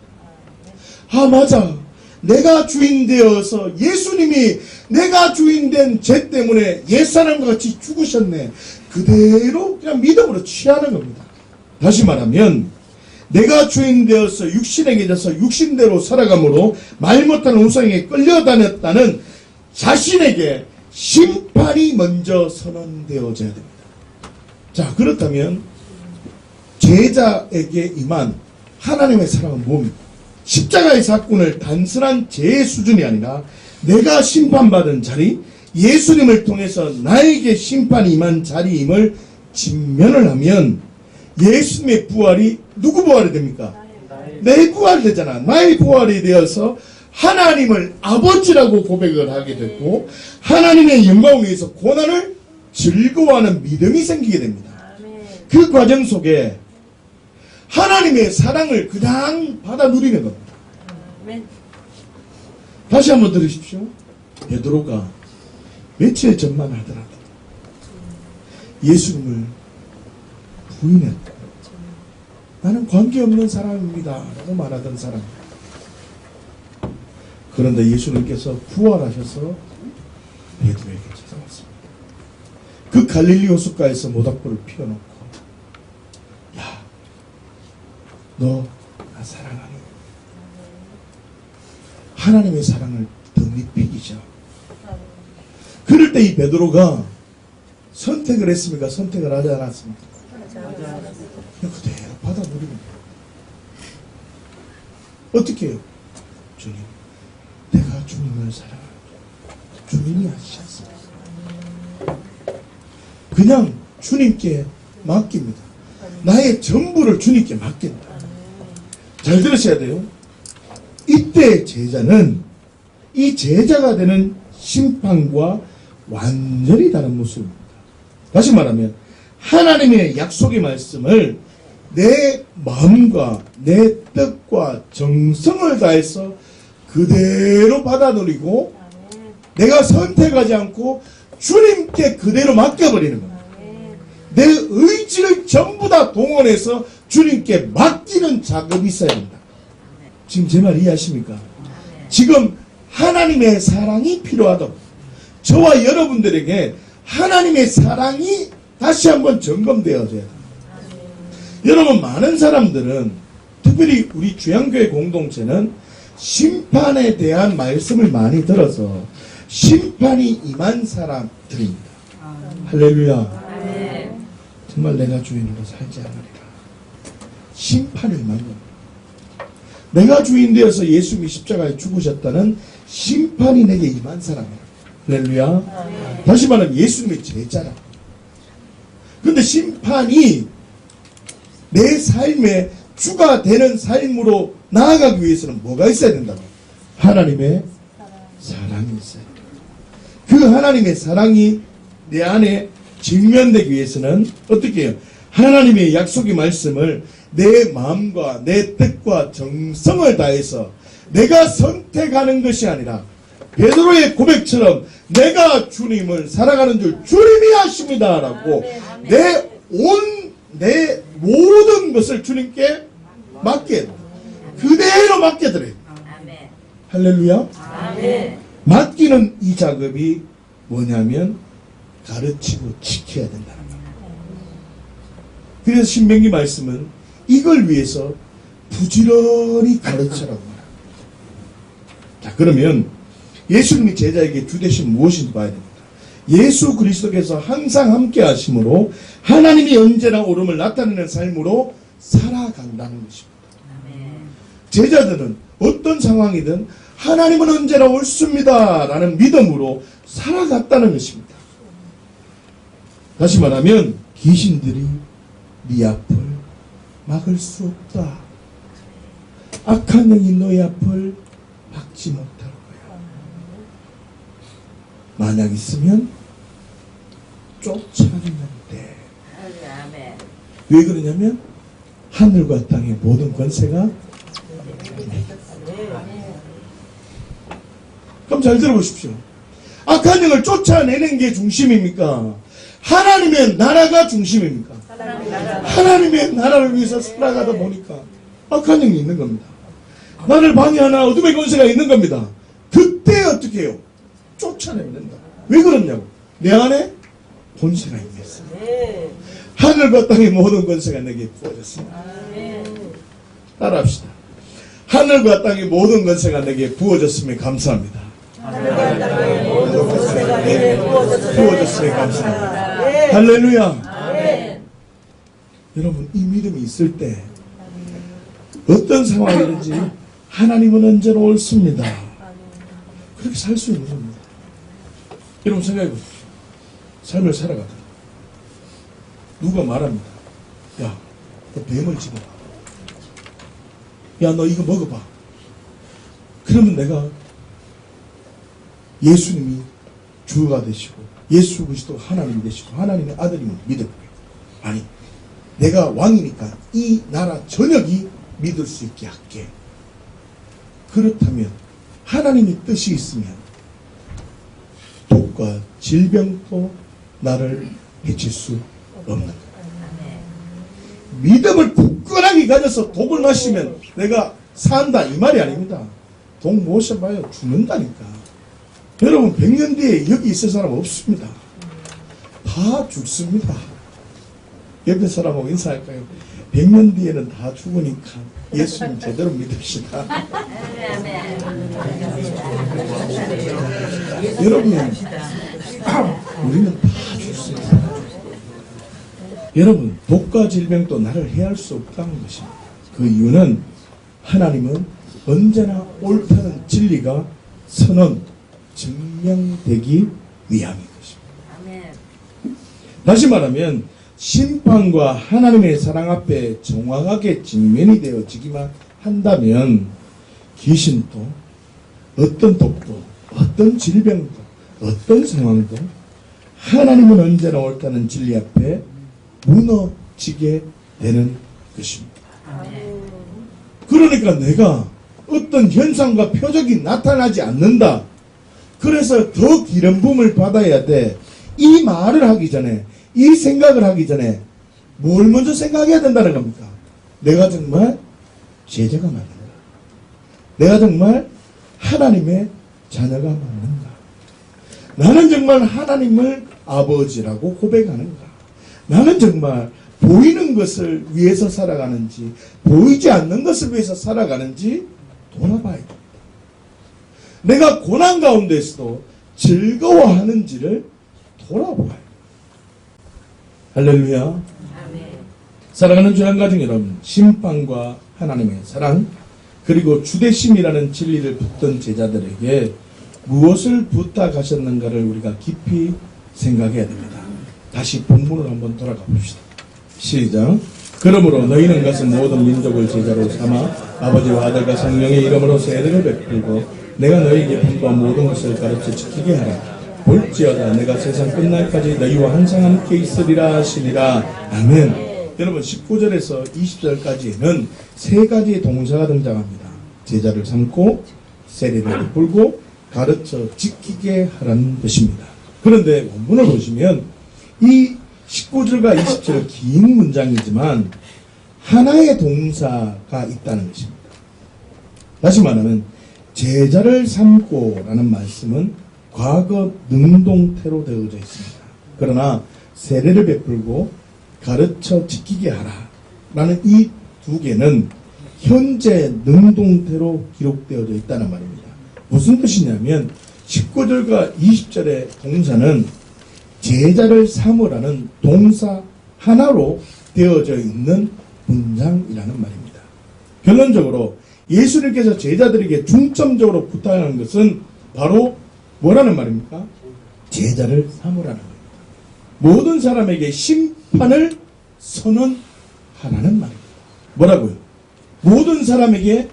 아, 맞아. 내가 주인 되어서 예수님이 내가 주인 된 죄 때문에 옛사람과 같이 죽으셨네. 그대로 그냥 믿음으로 취하는 겁니다. 다시 말하면 내가 주인 되어서 육신에게 져서 육신대로 살아감으로 말 못하는 우상에게 끌려다녔다는 자신에게 심판이 먼저 선언되어져야 됩니다. 자, 그렇다면 제자에게 임한 하나님의 사랑은 뭡니까? 십자가의 사건을 단순한 죄의 수준이 아니라 내가 심판받은 자리, 예수님을 통해서 나에게 심판이 임한 자리임을 직면을 하면 예수님의 부활이 누구 부활이 됩니까? 내 부활이 되잖아. 나의 부활이 되어서 하나님을 아버지라고 고백을 하게 됐고 하나님의 영광을 위해서 고난을 즐거워하는 믿음이 생기게 됩니다. 그 과정 속에 하나님의 사랑을 그냥 받아 누리는 겁니다. 다시 한번 들으십시오. 베드로가 며칠 전만 하더라도 예수님을 부인했다. 나는 관계없는 사람입니다 라고 말하던 사람. 그런데 예수님께서 부활하셔서 베드로에게 찾아왔습니다. 그 갈릴리 호숫가에서 모닥불을 피워놓고 야, 너 나 사랑하니? 하나님의 사랑을 덧입히기죠. 그럴 때 이 베드로가 선택을 했습니까? 선택을 하지 않았습니까? 그대로 받아 누리는 거예요. 어떻게 해요? 주님, 내가 주님을 사랑합니다. 주님이 하셨습니다. 그냥 주님께 맡깁니다. 나의 전부를 주님께 맡긴다. 잘 들으셔야 돼요. 이때 제자는 이 제자가 되는 심판과 완전히 다른 모습입니다. 다시 말하면 하나님의 약속의 말씀을 내 마음과 내 뜻과 정성을 다해서 그대로 받아들이고 내가 선택하지 않고 주님께 그대로 맡겨버리는 겁니다. 내 의지를 전부 다 동원해서 주님께 맡기는 작업이 있어야 합니다. 지금 제 말 이해하십니까? 지금 하나님의 사랑이 필요하다고. 저와 여러분들에게 하나님의 사랑이 다시 한번 점검되어져야 됩니다. 여러분, 많은 사람들은, 특별히 우리 주양교회 공동체는 심판에 대한 말씀을 많이 들어서 심판이 임한 사람들입니다. 할렐루야. 정말 내가 주인으로 살지 않으리라. 심판이 임한 겁니다. 내가 주인 되어서 예수님이 십자가에 죽으셨다는 심판이 내게 임한 사람이라. 할렐루야. 다시 말하면 예수님의 제자라. 그런데 심판이 내 삶의 주가 되는 삶으로 나아가기 위해서는 뭐가 있어야 된다고? 하나님의 사랑이 있어야 된다. 그 하나님의 사랑이 내 안에 직면되기 위해서는 어떻게 해요? 하나님의 약속의 말씀을 내 마음과 내 뜻과 정성을 다해서 내가 선택하는 것이 아니라 베드로의 고백처럼 내가 주님을 살아가는 줄 주님이 아십니다 라고 내 모든 것을 주님께 맡게 그대로 맡겨드려요. 할렐루야. 맡기는 이 작업이 뭐냐면 가르치고 지켜야 된다는 겁니다. 그래서 신명기 말씀은 이걸 위해서 부지런히 가르치라고 말합니다. 자, 그러면 예수님이 제자에게 주되신 무엇인지 봐야 됩니다. 예수 그리스도께서 항상 함께 하심으로 하나님이 언제나 오름을 나타내는 삶으로 살아간다는 것입니다. 제자들은 어떤 상황이든 하나님은 언제나 옳습니다 라는 믿음으로 살아갔다는 것입니다. 다시 말하면 귀신들이 네 앞을 막을 수 없다. 악한 영이 너의 앞을 막지 못할 거야. 만약 있으면 쫓아내면 돼. 왜 그러냐면 하늘과 땅의 모든 권세가 그럼 잘 들어보십시오. 악한 영을 쫓아내는 게 중심입니까? 하나님의 나라가 중심입니까? 하나님의 나라를 위해서 살아가다 보니까 악한 영이 있는 겁니다. 나를 방해하는 어둠의 권세가 있는 겁니다. 그때 어떻게 해요? 쫓아내면 된다. 왜 그러냐고. 내 안에 권세가 있겠어. 하늘과 땅의 모든 권세가 내게 부어졌습니다. 따라합시다. 하늘과 땅의 모든 권세가 내게 부어졌으면 감사합니다. 하늘과 땅의 모든 권세가 내게 부어졌으면 감사합니다. 할렐루야. 여러분, 이 믿음이 있을 때 어떤 상황이든지 하나님은 언제나 옳습니다. 그렇게 살 수 있는 겁니다. 여러분 생각해 보십시오. 삶을 살아가다 누가 말합니다. 야, 너 뱀을 집어봐. 야, 너 이거 먹어봐. 그러면 내가 예수님이 주가 되시고 예수 그리스도 하나님이 되시고 하나님의 아들임을 믿을 거예요. 아니, 내가 왕이니까 이 나라 전역이 믿을 수 있게 할게. 그렇다면 하나님의 뜻이 있으면 독과 질병도 나를 해칠 수 없는 거예요. 믿음을 굳건하게 가져서 독을 마시면 내가 산다 이 말이 아닙니다. 독 모셔봐요. 죽는다니까. 여러분 100년 뒤에 여기 있을 사람 없습니다. 다 죽습니다. 옆에 사람하고 인사할까요? 100년 뒤에는 다 죽으니까 예수님 제대로 믿읍시다. 여러분, 우리는 다 죽습니다. 여러분, 독과 질병도 나를 해할 수 없다는 것입니다. 그 이유는 하나님은 언제나 옳다는 진리가 선언, 증명되기 위함인 것입니다. 다시 말하면 심판과 하나님의 사랑 앞에 정확하게 직면이 되어지기만 한다면 귀신도 어떤 독도 어떤 질병도 어떤 상황도 하나님은 언제나 옳다는 진리 앞에 무너지게 되는 것입니다. 그러니까 내가 어떤 현상과 표적이 나타나지 않는다. 그래서 더 기름 부음을 받아야 돼. 이 말을 하기 전에 이 생각을 하기 전에 뭘 먼저 생각해야 된다는 겁니까? 내가 정말 제자가 맞는가? 내가 정말 하나님의 자녀가 맞는가? 나는 정말 하나님을 아버지라고 고백하는가? 나는 정말 보이는 것을 위해서 살아가는지 보이지 않는 것을 위해서 살아가는지 돌아봐야 됩니다. 내가 고난 가운데서도 즐거워하는지를 돌아보아야 됩니다. 할렐루야. 아멘. 사랑하는 주양가족 여러분, 심판과 하나님의 사랑 그리고 주대심이라는 진리를 붙든 제자들에게 무엇을 부탁하셨는가를 우리가 깊이 생각해야 됩니다. 다시 본문으로 한번 돌아가 봅시다. 시작. 그러므로 너희는 가서 모든 민족을 제자로 삼아 아버지와 아들과 성령의 이름으로 세례를 베풀고 내가 너희에게 분부한 모든 것을 가르쳐 지키게 하라. 볼지어다 내가 세상 끝날까지 너희와 항상 함께 있으리라 하시니라. 아멘. 여러분 19절에서 20절까지는 세 가지의 동사가 등장합니다. 제자를 삼고 세례를 베풀고 가르쳐 지키게 하라는 것입니다. 그런데 원문을 보시면 이 19절과 20절 긴 문장이지만 하나의 동사가 있다는 것입니다. 다시 말하면 제자를 삼고 라는 말씀은 과거 능동태로 되어져 있습니다. 그러나 세례를 베풀고 가르쳐 지키게 하라 라는 이 두 개는 현재 능동태로 기록되어져 있다는 말입니다. 무슨 뜻이냐면 19절과 20절의 동사는 제자를 삼으라는 동사 하나로 되어져 있는 문장이라는 말입니다. 결론적으로 예수님께서 제자들에게 중점적으로 부탁하는 것은 바로 뭐라는 말입니까? 제자를 삼으라는 말입니다. 모든 사람에게 심판을 선언하라는 말입니다. 뭐라고요? 모든 사람에게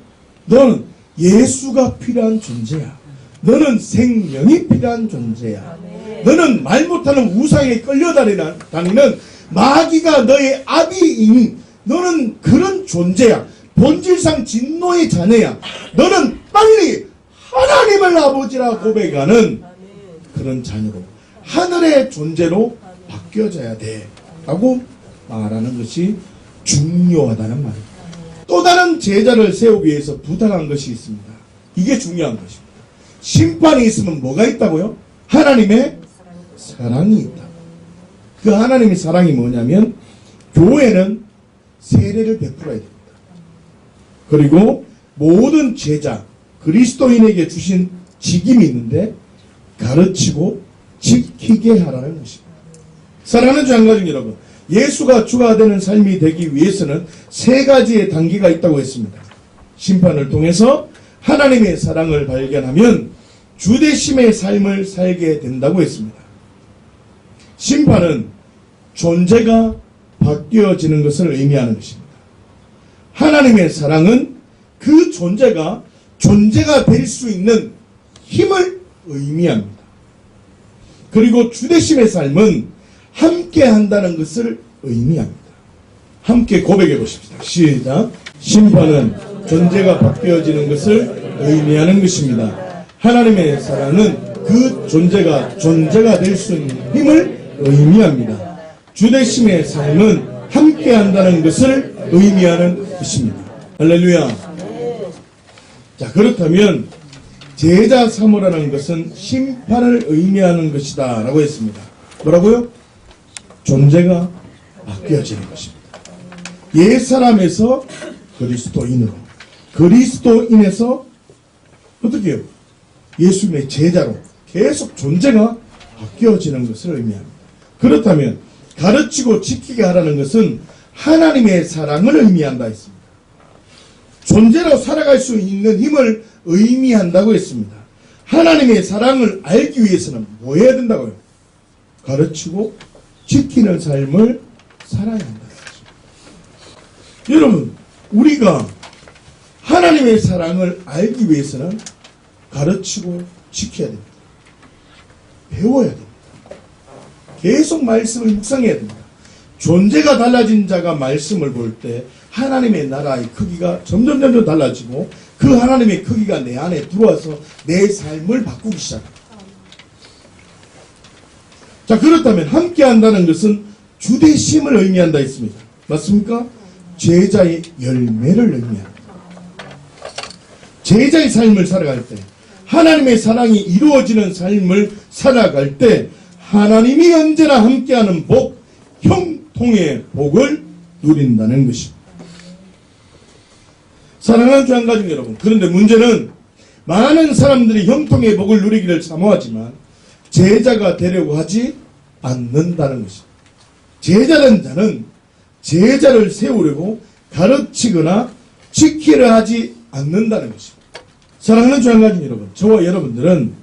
너는 예수가 필요한 존재야. 너는 생명이 필요한 존재야. 너는 말 못하는 우상에 끌려다니는 마귀가 너의 아비인 너는 그런 존재야. 본질상 진노의 자녀야. 너는 빨리 하나님을 아버지라 고백하는 그런 자녀로 하늘의 존재로 바뀌어져야 돼 라고 말하는 것이 중요하다는 말입니다. 또 다른 제자를 세우기 위해서 부탁한 것이 있습니다. 이게 중요한 것입니다. 심판이 있으면 뭐가 있다고요? 하나님의 사랑이 있다. 그 하나님의 사랑이 뭐냐면 교회는 세례를 베풀어야 됩니다. 그리고 모든 제자 그리스도인에게 주신 직임이 있는데 가르치고 지키게 하라는 것입니다. 사랑하는 주양가족 여러분, 예수가 주가 되는 삶이 되기 위해서는 세 가지의 단계가 있다고 했습니다. 심판을 통해서 하나님의 사랑을 발견하면 주대심의 삶을 살게 된다고 했습니다. 심판은 존재가 바뀌어지는 것을 의미하는 것입니다. 하나님의 사랑은 그 존재가 될 수 있는 힘을 의미합니다. 그리고 주대심의 삶은 함께 한다는 것을 의미합니다. 함께 고백해 보십시다. 시작. 심판은 존재가 바뀌어지는 것을 의미하는 것입니다. 하나님의 사랑은 그 존재가 될 수 있는 힘을 의미합니다. 주대심의 삶은 함께 한다는 것을 의미하는 것입니다. 할렐루야. 자, 그렇다면 제자 삼으라는 것은 심판을 의미하는 것이다 라고 했습니다. 뭐라고요? 존재가 바뀌어지는 것입니다. 옛사람에서 그리스도인으로, 그리스도인에서 어떻게 해요? 예수님의 제자로 계속 존재가 바뀌어지는 것을 의미합니다. 그렇다면 가르치고 지키게 하라는 것은 하나님의 사랑을 의미한다 했습니다. 존재로 살아갈 수 있는 힘을 의미한다고 했습니다. 하나님의 사랑을 알기 위해서는 뭐 해야 된다고요? 가르치고 지키는 삶을 살아야 한다는 것입니다. 여러분, 우리가 하나님의 사랑을 알기 위해서는 가르치고 지켜야 됩니다. 배워야 됩니다. 계속 말씀을 묵상해야 됩니다. 존재가 달라진 자가 말씀을 볼 때 하나님의 나라의 크기가 점점 달라지고 그 하나님의 크기가 내 안에 들어와서 내 삶을 바꾸기 시작합니다. 자, 그렇다면 함께 한다는 것은 주대심을 의미한다 했습니다. 맞습니까? 제자의 열매를 의미합니다. 제자의 삶을 살아갈 때 하나님의 사랑이 이루어지는 삶을 살아갈 때 하나님이 언제나 함께하는 복, 형통의 복을 누린다는 것입니다. 사랑하는 주한가족 여러분, 그런데 문제는 많은 사람들이 형통의 복을 누리기를 사모하지만 제자가 되려고 하지 않는다는 것입니다. 제자된 자는 제자를 세우려고 가르치거나 지키려 하지 않는다는 것입니다. 사랑하는 주한가족 여러분, 저와 여러분들은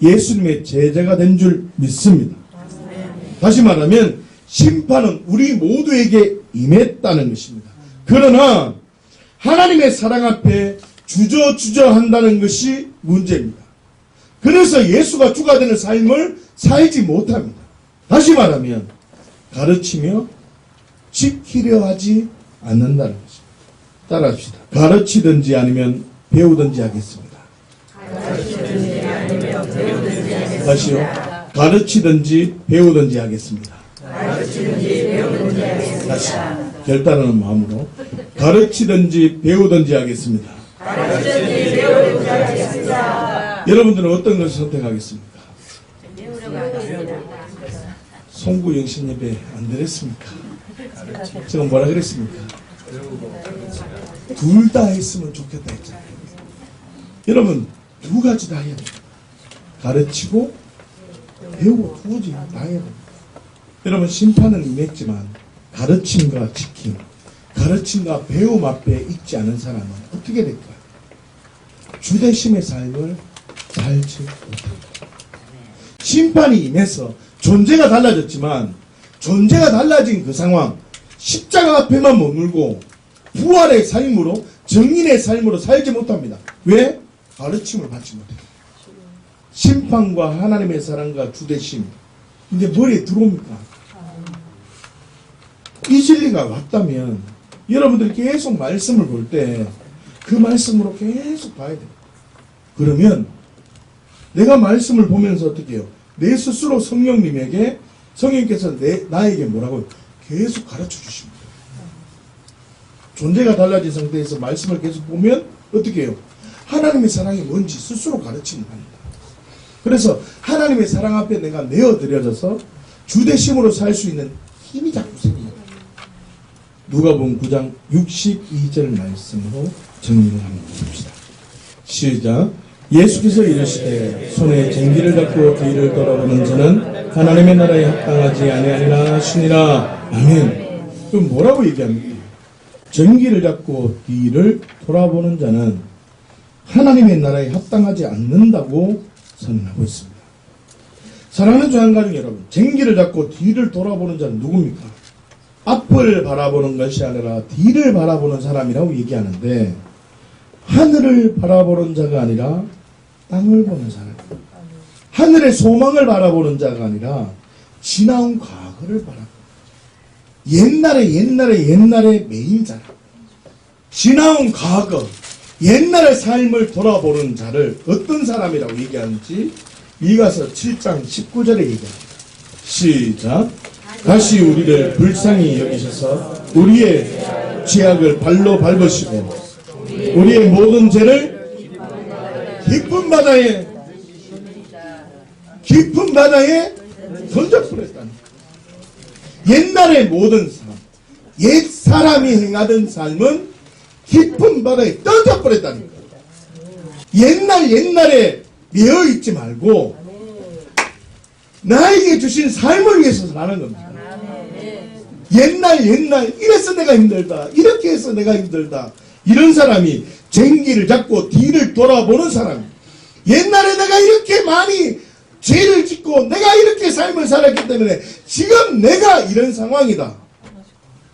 예수님의 제자가 된 줄 믿습니다. 다시 말하면 심판은 우리 모두에게 임했다는 것입니다. 그러나 하나님의 사랑 앞에 주저한다는 것이 문제입니다. 그래서 예수가 주가 되는 삶을 살지 못합니다. 다시 말하면 가르치며 지키려 하지 않는다는 것입니다. 따라합시다. 가르치든지 아니면 배우든지 하겠습니다. 다시요. 가르치든지 배우든지 하겠습니다. 다시 결단하는 마음으로 가르치든지 배우든지 하겠습니다. 여러분들은 어떤 것을 선택하겠습니까? 송구 영신 예배 안 드렸습니까? 제가 뭐라 그랬습니까? 둘 다 했으면 좋겠다 했잖아요. 여러분 두 가지 다 해야 됩니다. 가르치고 배우고 두 가지 다 해야 됩니다. 여러분 심판은 임했지만 가르침과 지킴, 가르침과 배움 앞에 있지 않은 사람은 어떻게 될까요? 주대심의 삶을 살지 못합니다. 심판이 임해서 존재가 달라졌지만 존재가 달라진 그 상황, 십자가 앞에만 머물고 부활의 삶으로 정인의 삶으로 살지 못합니다. 왜? 가르침을 받지 못해요. 심판과 하나님의 사랑과 주대심 이제 머리에 들어옵니까? 이 진리가 왔다면 여러분들이 계속 말씀을 볼 때 그 말씀으로 계속 봐야 돼요. 그러면 내가 말씀을 보면서 어떻게 해요? 내 스스로 성령님에게 성령께서 나에게 뭐라고요? 계속 가르쳐 주십니다. 존재가 달라진 상태에서 말씀을 계속 보면 어떻게 해요? 하나님의 사랑이 뭔지 스스로 가르치는 겁니다. 그래서 하나님의 사랑 앞에 내가 내어드려져서 주대심으로 살 수 있는 힘이 자꾸 생겨요. 누가복음 9장 62절 말씀으로 정리를 한번 봅시다. 시작. 예수께서 이르시되 손에 쟁기를 잡고 뒤를 돌아보는 자는 하나님의 나라에 합당하지 아니하리라 하시니라. 아멘. 그럼 뭐라고 얘기합니까? 쟁기를 잡고 뒤를 돌아보는 자는 하나님의 나라에 합당하지 않는다고 선언하고 있습니다. 사랑하는 주한가족 여러분, 쟁기를 잡고 뒤를 돌아보는 자는 누굽니까? 앞을 바라보는 것이 아니라 뒤를 바라보는 사람이라고 얘기하는데 하늘을 바라보는 자가 아니라 땅을 보는 사람, 하늘의 소망을 바라보는 자가 아니라 지나온 과거를 바라보는, 옛날에 매인 자라, 지나온 과거, 옛날의 삶을 돌아보는 자를 어떤 사람이라고 얘기하는지 미가서 7장 19절에 얘기합니다. 시작. 다시 우리를 불쌍히 여기셔서 우리의 죄악을 발로 밟으시고 우리의 모든 죄를 깊은 바다에 던져버렸다는, 옛날의 모든 삶, 옛 사람이 행하던 삶은 깊은 바다에 던져버렸다는 거예요. 옛날에 매어있지 말고 나에게 주신 삶을 위해서 사는 겁니다. 옛날 이래서 내가 힘들다, 이렇게 해서 내가 힘들다, 이런 사람이 쟁기를 잡고 뒤를 돌아보는 사람, 옛날에 내가 이렇게 많이 죄를 짓고 내가 이렇게 삶을 살았기 때문에 지금 내가 이런 상황이다,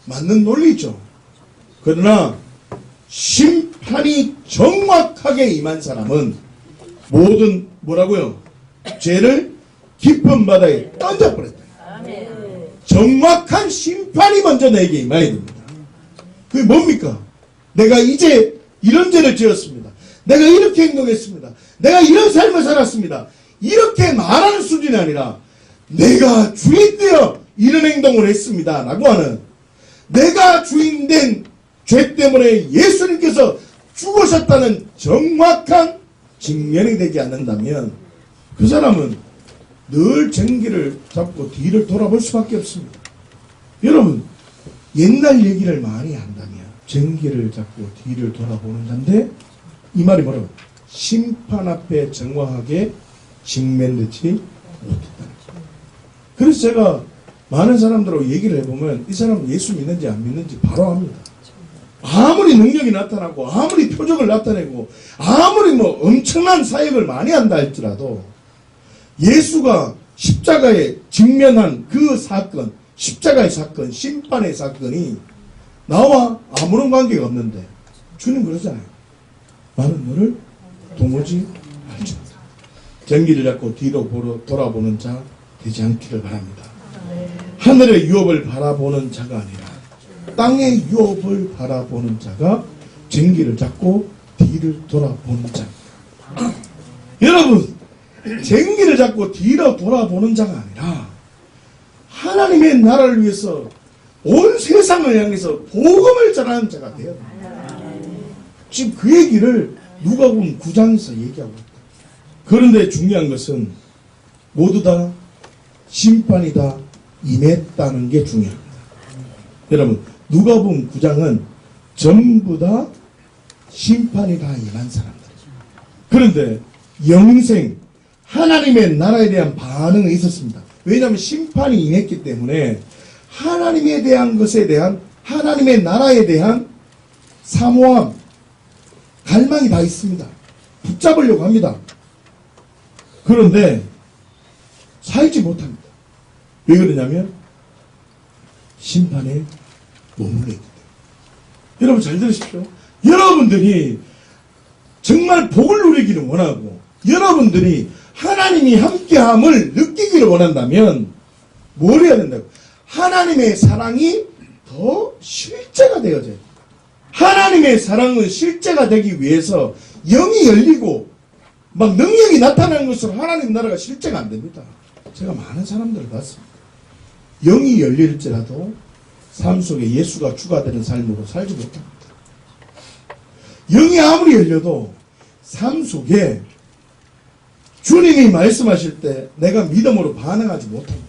맞는 논리죠. 그러나 심판이 정확하게 임한 사람은 모든 뭐라고요? 죄를 깊은 바다에 던져버렸다. 정확한 심판이 먼저 내게 임해야 됩니다. 그게 뭡니까? 내가 이제 이런 죄를 지었습니다. 내가 이렇게 행동했습니다. 내가 이런 삶을 살았습니다. 이렇게 말하는 수준이 아니라 내가 주인되어 이런 행동을 했습니다 라고 하는, 내가 주인된 죄 때문에 예수님께서 죽으셨다는 정확한 직면이 되지 않는다면 그 사람은 늘 전기를 잡고 뒤를 돌아볼 수밖에 없습니다. 여러분, 옛날 얘기를 많이 한다면 전기를 잡고 뒤를 돌아보는 자인데 이 말이 뭐라고? 심판 앞에 정확하게 직면되지 못했다는 거예요. 그래서 제가 많은 사람들하고 얘기를 해보면 이 사람은 예수 믿는지 안 믿는지 바로 압니다. 아무리 능력이 나타나고 아무리 표적을 나타내고 아무리 뭐 엄청난 사역을 많이 한다 할지라도 예수가 십자가에 직면한 그 사건, 십자가의 사건, 심판의 사건이 나와 아무런 관계가 없는데 주님 그러잖아요. 나는 너를 도무지 알지 못한다. 전기를 잡고 뒤로 돌아보는 자 되지 않기를 바랍니다. 하늘의 유업을 바라보는 자가 아니라 땅의 유업을 바라보는 자가 전기를 잡고 뒤를 돌아보는 자입니다. 여러분, 전기를 잡고 뒤로 돌아보는 자가 아니라 하나님의 나라를 위해서 온 세상을 향해서 복음을 전하는 자가 되어야 됩니다. 지금 그 얘기를 누가복음 9장에서 얘기하고 있다. 그런데 중요한 것은 모두 다 심판이 다 임했다는 게 중요합니다. 여러분, 누가복음 9장은 전부 다 심판이 다 임한 사람들이죠. 그런데 영생, 하나님의 나라에 대한 반응이 있었습니다. 왜냐하면 심판이 임했기 때문에 하나님에 대한 것에 대한, 하나님의 나라에 대한 사모함, 갈망이 다 있습니다. 붙잡으려고 합니다. 그런데 살지 못합니다. 왜 그러냐면 심판에 머물러 있기 때문에. 여러분 잘 들으십시오. 여러분들이 정말 복을 누리기를 원하고 여러분들이 하나님이 함께함을 느끼기를 원한다면 뭘 해야 된다고? 하나님의 사랑이 더 실제가 되어져야 돼요. 하나님의 사랑은 실제가 되기 위해서 영이 열리고 막 능력이 나타나는 것으로 하나님 나라가 실제가 안 됩니다. 제가 많은 사람들을 봤습니다. 영이 열릴지라도 삶 속에 예수가 주가 되는 삶으로 살지 못합니다. 영이 아무리 열려도 삶 속에 주님이 말씀하실 때 내가 믿음으로 반응하지 못합니다.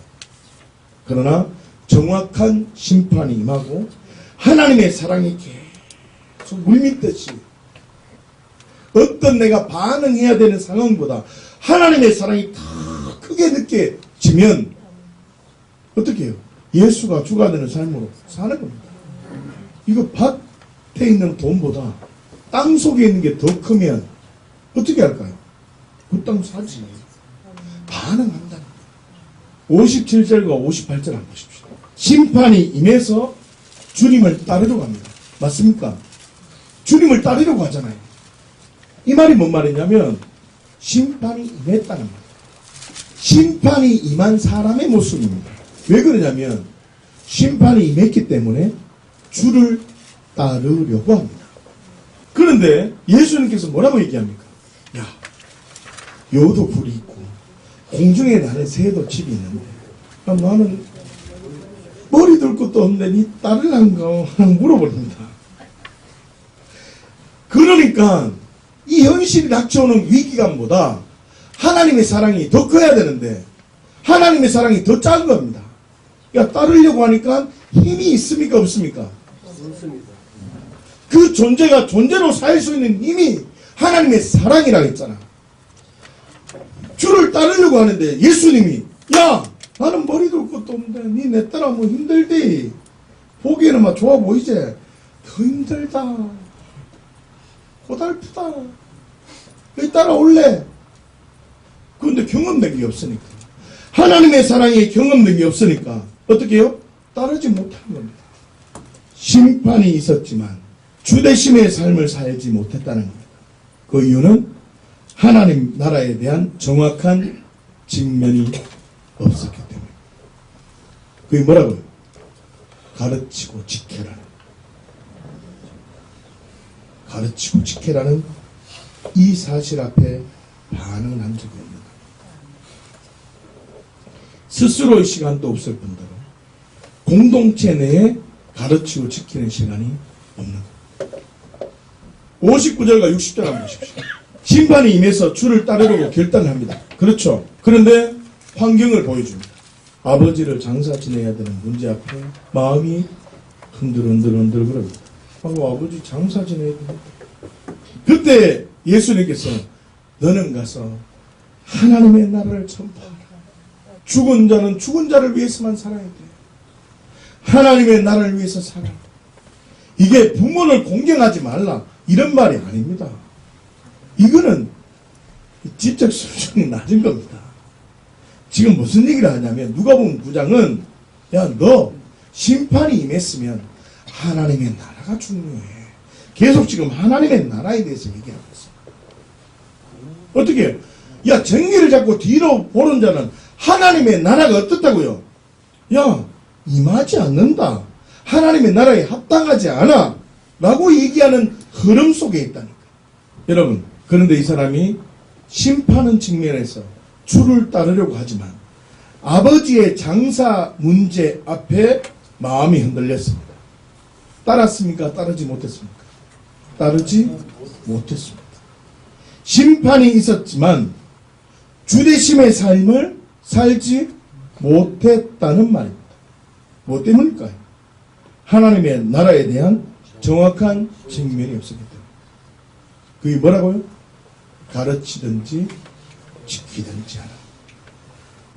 그러나 정확한 심판이 임하고 하나님의 사랑이 계속 물밀듯이 어떤 내가 반응해야 되는 상황보다 하나님의 사랑이 더 크게 느껴지면 어떻게 해요? 예수가 주가 되는 삶으로 사는 겁니다. 이거 밭에 있는 돈보다 땅 속에 있는 게 더 크면 어떻게 할까요? 그 땅 사지. 반응한다. 57절과 58절 한번 보십시오. 심판이 임해서 주님을 따르려고 합니다. 맞습니까? 주님을 따르려고 하잖아요. 이 말이 뭔 말이냐면 심판이 임했다는 말. 심판이 임한 사람의 모습입니다. 왜 그러냐면 심판이 임했기 때문에 주를 따르려고 합니다. 그런데 예수님께서 뭐라고 얘기합니까? 야, 여도 굴이 있고 공중에 나는 새도 집이 있는데 나는 머리 둘 것도 없는데 니 따르란가 물어버립니다. 그러니까 이 현실이 닥쳐오는 위기감보다 하나님의 사랑이 더 커야 되는데 하나님의 사랑이 더 작은 겁니다. 그러니까 따르려고 하니까 힘이 있습니까 없습니까? 없습니다. 그 존재가 존재로 살 수 있는 힘이 하나님의 사랑이라고 했잖아. 주를 따르려고 하는데 예수님이 야 나는 머리 둘 것도 없는데 니 내 따라하면 힘들디. 보기에는 막 좋아 보이지? 더 힘들다. 고달프다. 왜 따라올래? 그런데 경험된 게 없으니까. 하나님의 사랑에 경험된 게 없으니까 어떻게 해요? 따르지 못하는 겁니다. 심판이 있었지만 주대심의 삶을 살지 못했다는 겁니다. 그 이유는 하나님 나라에 대한 정확한 직면이 없었기 때문에. 그게 뭐라고요? 가르치고 지켜라는. 가르치고 지켜라는 이 사실 앞에 반응을 한 적이 없는 겁니다. 스스로의 시간도 없을 뿐더러 공동체 내에 가르치고 지키는 시간이 없는 겁니다. 59절과 60절 한번 보십시오. 심판이 임해서 주를 따르려고 결단합니다. 그렇죠. 그런데 환경을 보여줍니다. 아버지를 장사 지내야 되는 문제 앞에 마음이 흔들흔들 그럽니다. 아버지 장사 지내야 됩니다. 그때 예수님께서 너는 가서 하나님의 나라를 전파하라. 죽은 자는 죽은 자를 위해서만 살아야 돼. 하나님의 나라를 위해서 살아. 이게 부모를 공경하지 말라 이런 말이 아닙니다. 이거는 지적 수준이 낮은 겁니다. 지금 무슨 얘기를 하냐면 누가복음 9장은 야 너 심판이 임했으면 하나님의 나라가 중요해. 계속 지금 하나님의 나라에 대해서 얘기하고 있어요. 어떻게 야 정의를 잡고 뒤로 보는 자는 하나님의 나라가 어떻다고요? 야 임하지 않는다. 하나님의 나라에 합당하지 않아 라고 얘기하는 흐름 속에 있다니까. 여러분 그런데 이 사람이 심판은 측면에서 주를 따르려고 하지만 아버지의 장사 문제 앞에 마음이 흔들렸습니다. 따랐습니까? 따르지 못했습니까? 따르지 못했습니다. 심판이 있었지만 주대심의 삶을 살지 못했다는 말입니다. 뭐 때문일까요? 하나님의 나라에 대한 정확한 측면이 없었기 때문에. 그게 뭐라고요? 가르치든지 지키든지 하라.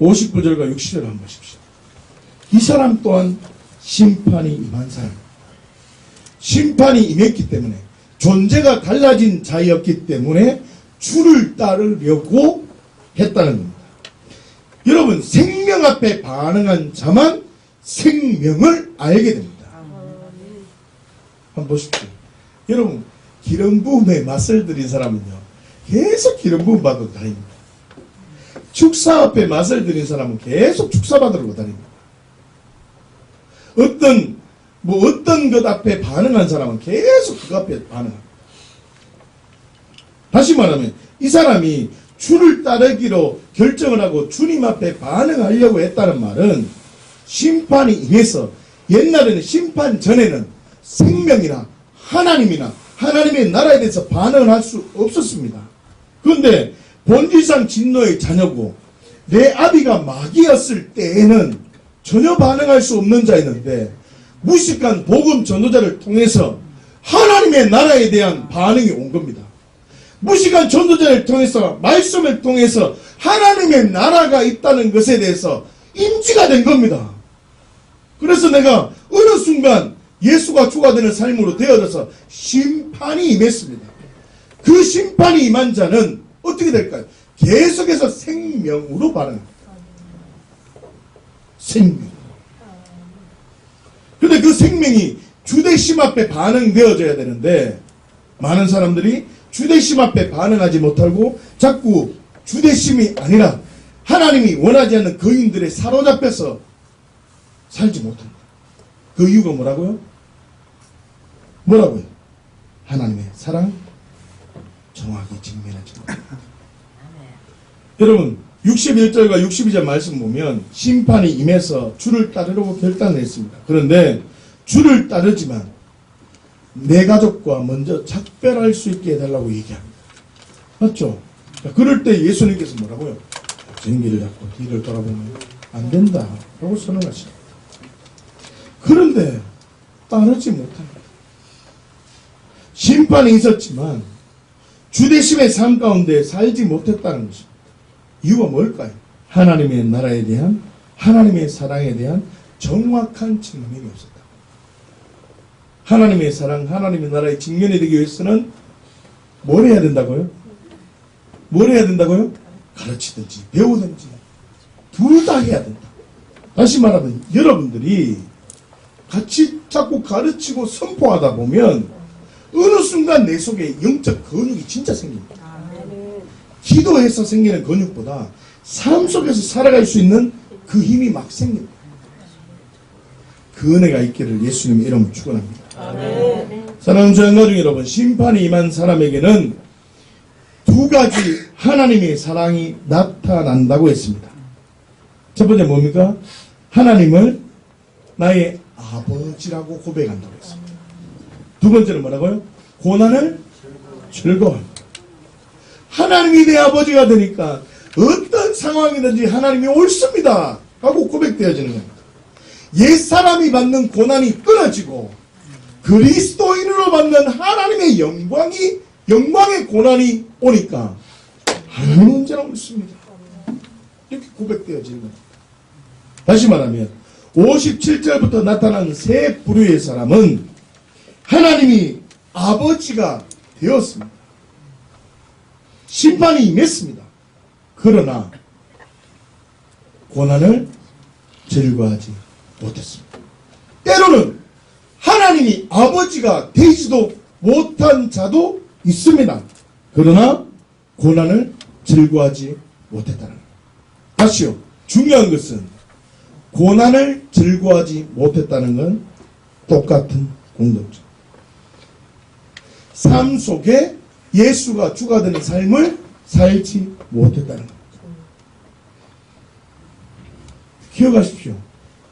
59절과 60절 한번 보십시오. 이 사람 또한 심판이 임한 사람입니다. 심판이 임했기 때문에 존재가 달라진 자였기 때문에 주를 따르려고 했다는 겁니다. 여러분 생명 앞에 반응한 자만 생명을 알게 됩니다. 한번 보십시오. 여러분 기름 부음에 맛을 들인 사람은요 계속 기름 부음 받으러 다닙니다. 축사 앞에 맛을 들인 사람은 계속 축사 받으러 다닙니다. 어떤 것 앞에 반응한 사람은 계속 그 앞에 반응합니다. 다시 말하면 이 사람이 주를 따르기로 결정을 하고 주님 앞에 반응하려고 했다는 말은 심판이 임해서 옛날에는 심판 전에는 생명이나 하나님이나 하나님의 나라에 대해서 반응을 할 수 없었습니다. 그런데 본질상 진노의 자녀고 내 아비가 마귀였을 때에는 전혀 반응할 수 없는 자였는데 무식한 복음 전도자를 통해서 하나님의 나라에 대한 반응이 온 겁니다. 무식한 전도자를 통해서 말씀을 통해서 하나님의 나라가 있다는 것에 대해서 인지가 된 겁니다. 그래서 내가 어느 순간 예수가 주가 되는 삶으로 되어져서 심판이 임했습니다. 그 심판이 임한 자는 어떻게 될까요? 계속해서 생명으로 반응합니다. 생명. 근데 그 생명이 주대심 앞에 반응되어져야 되는데 많은 사람들이 주대심 앞에 반응하지 못하고 자꾸 주대심이 아니라 하나님이 원하지 않는 거인들에 사로잡혀서 살지 못합니다. 그 이유가 뭐라고요? 뭐라고요? 하나님의 사랑 정확히 직면하지 못합니다. 여러분 61절과 62절 말씀 보면 심판이 임해서 주를 따르려고 결단을 했습니다. 그런데 주를 따르지만 내 가족과 먼저 작별할 수 있게 해달라고 얘기합니다. 맞죠? 그럴 때 예수님께서 뭐라고요? 전기를 잡고 뒤를 돌아보면 안 된다 라고 선언하십니다. 그런데 따르지 못합니다. 심판이 있었지만 주대심의 삶 가운데 살지 못했다는 것입니다. 이유가 뭘까요? 하나님의 나라에 대한 하나님의 사랑에 대한 정확한 측면이 없었다. 하나님의 사랑, 하나님의 나라에 직면이 되기 위해서는 뭘 해야 된다고요? 뭘 해야 된다고요? 가르치든지 배우든지 둘 다 해야 된다. 다시 말하면 여러분들이 같이 자꾸 가르치고 선포하다 보면 어느 순간 내 속에 영적 근육이 진짜 생깁니다. 기도해서 생기는 근육보다 삶 속에서 살아갈 수 있는 그 힘이 막 생깁니다. 그 은혜가 있기를 예수님의 이름으로 축원합니다. 사랑하는 주양가족 여러분, 심판이 임한 사람에게는 두 가지 하나님의 사랑이 나타난다고 했습니다. 첫 번째 뭡니까? 하나님을 나의 아버지라고 고백한다고 했습니다. 두 번째는 뭐라고요? 고난을 즐거워합니다. 하나님이 내 아버지가 되니까 어떤 상황이든지 하나님이 옳습니다 하고 고백되어지는 겁니다. 옛사람이 받는 고난이 끊어지고 그리스도인으로 받는 하나님의 영광의 고난이 오니까 하나님은 언제나 옳습니다. 이렇게 고백되어지는 겁니다. 다시 말하면 57절부터 나타난 세 부류의 사람은 하나님이 아버지가 되었습니다. 심판이 임했습니다. 그러나 고난을 즐거워하지 못했습니다. 때로는 하나님이 아버지가 되지도 못한 자도 있습니다. 그러나 고난을 즐거워하지 못했다는 것. 다시요. 중요한 것은 고난을 즐거워하지 못했다는 건 똑같은 공동점. 삶 속에 예수가 주가 되는 삶을 살지 못했다는 것. 기억하십시오.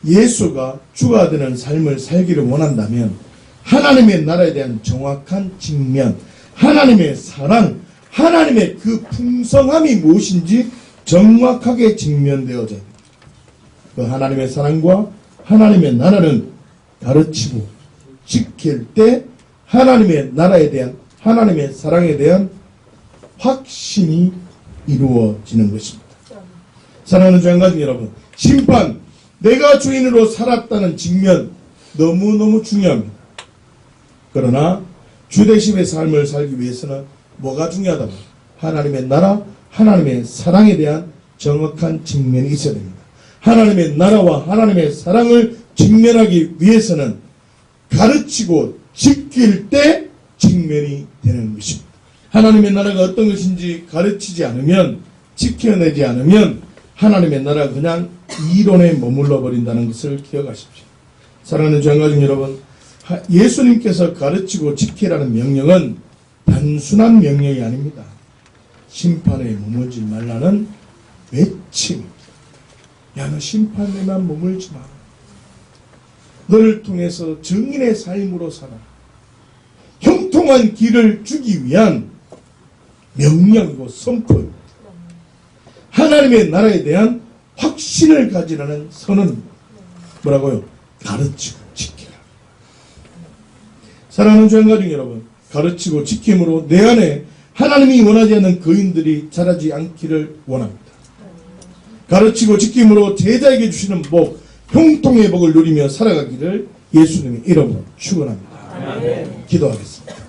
예수가 주가 되는 삶을 살기를 원한다면 하나님의 나라에 대한 정확한 직면, 하나님의 사랑, 하나님의 그 풍성함이 무엇인지 정확하게 직면되어져야 됩니다. 그 하나님의 사랑과 하나님의 나라는 가르치고 지킬 때 하나님의 나라에 대한, 하나님의 사랑에 대한 확신이 이루어지는 것입니다. 사랑하는 주양가족 여러분, 심판, 내가 주인으로 살았다는 직면 너무너무 중요합니다. 그러나 주대심의 삶을 살기 위해서는 뭐가 중요하다고? 하나님의 나라, 하나님의 사랑에 대한 정확한 직면이 있어야 됩니다. 하나님의 나라와 하나님의 사랑을 직면하기 위해서는 가르치고 지킬 때 직면이 되는 것입니다. 하나님의 나라가 어떤 것인지 가르치지 않으면, 지켜내지 않으면 하나님의 나라가 그냥 이론에 머물러 버린다는 것을 기억하십시오. 사랑하는 주양가족 여러분, 예수님께서 가르치고 지키라는 명령은 단순한 명령이 아닙니다. 심판에 머물지 말라는 외침입니다. 야, 너 심판에만 머물지 마. 너를 통해서 증인의 삶으로 살아. 형통한 길을 주기 위한 명령이고 선포입니다. 하나님의 나라에 대한 확신을 가지라는 선언입니다. 뭐라고요? 가르치고 지키라. 사랑하는 주양가족 여러분, 가르치고 지킴으로 내 안에 하나님이 원하지 않는 거인들이 자라지 않기를 원합니다. 가르치고 지킴으로 제자에게 주시는 복, 형통의 복을 누리며 살아가기를 예수님의 이름으로 축원합니다. 기도하겠습니다.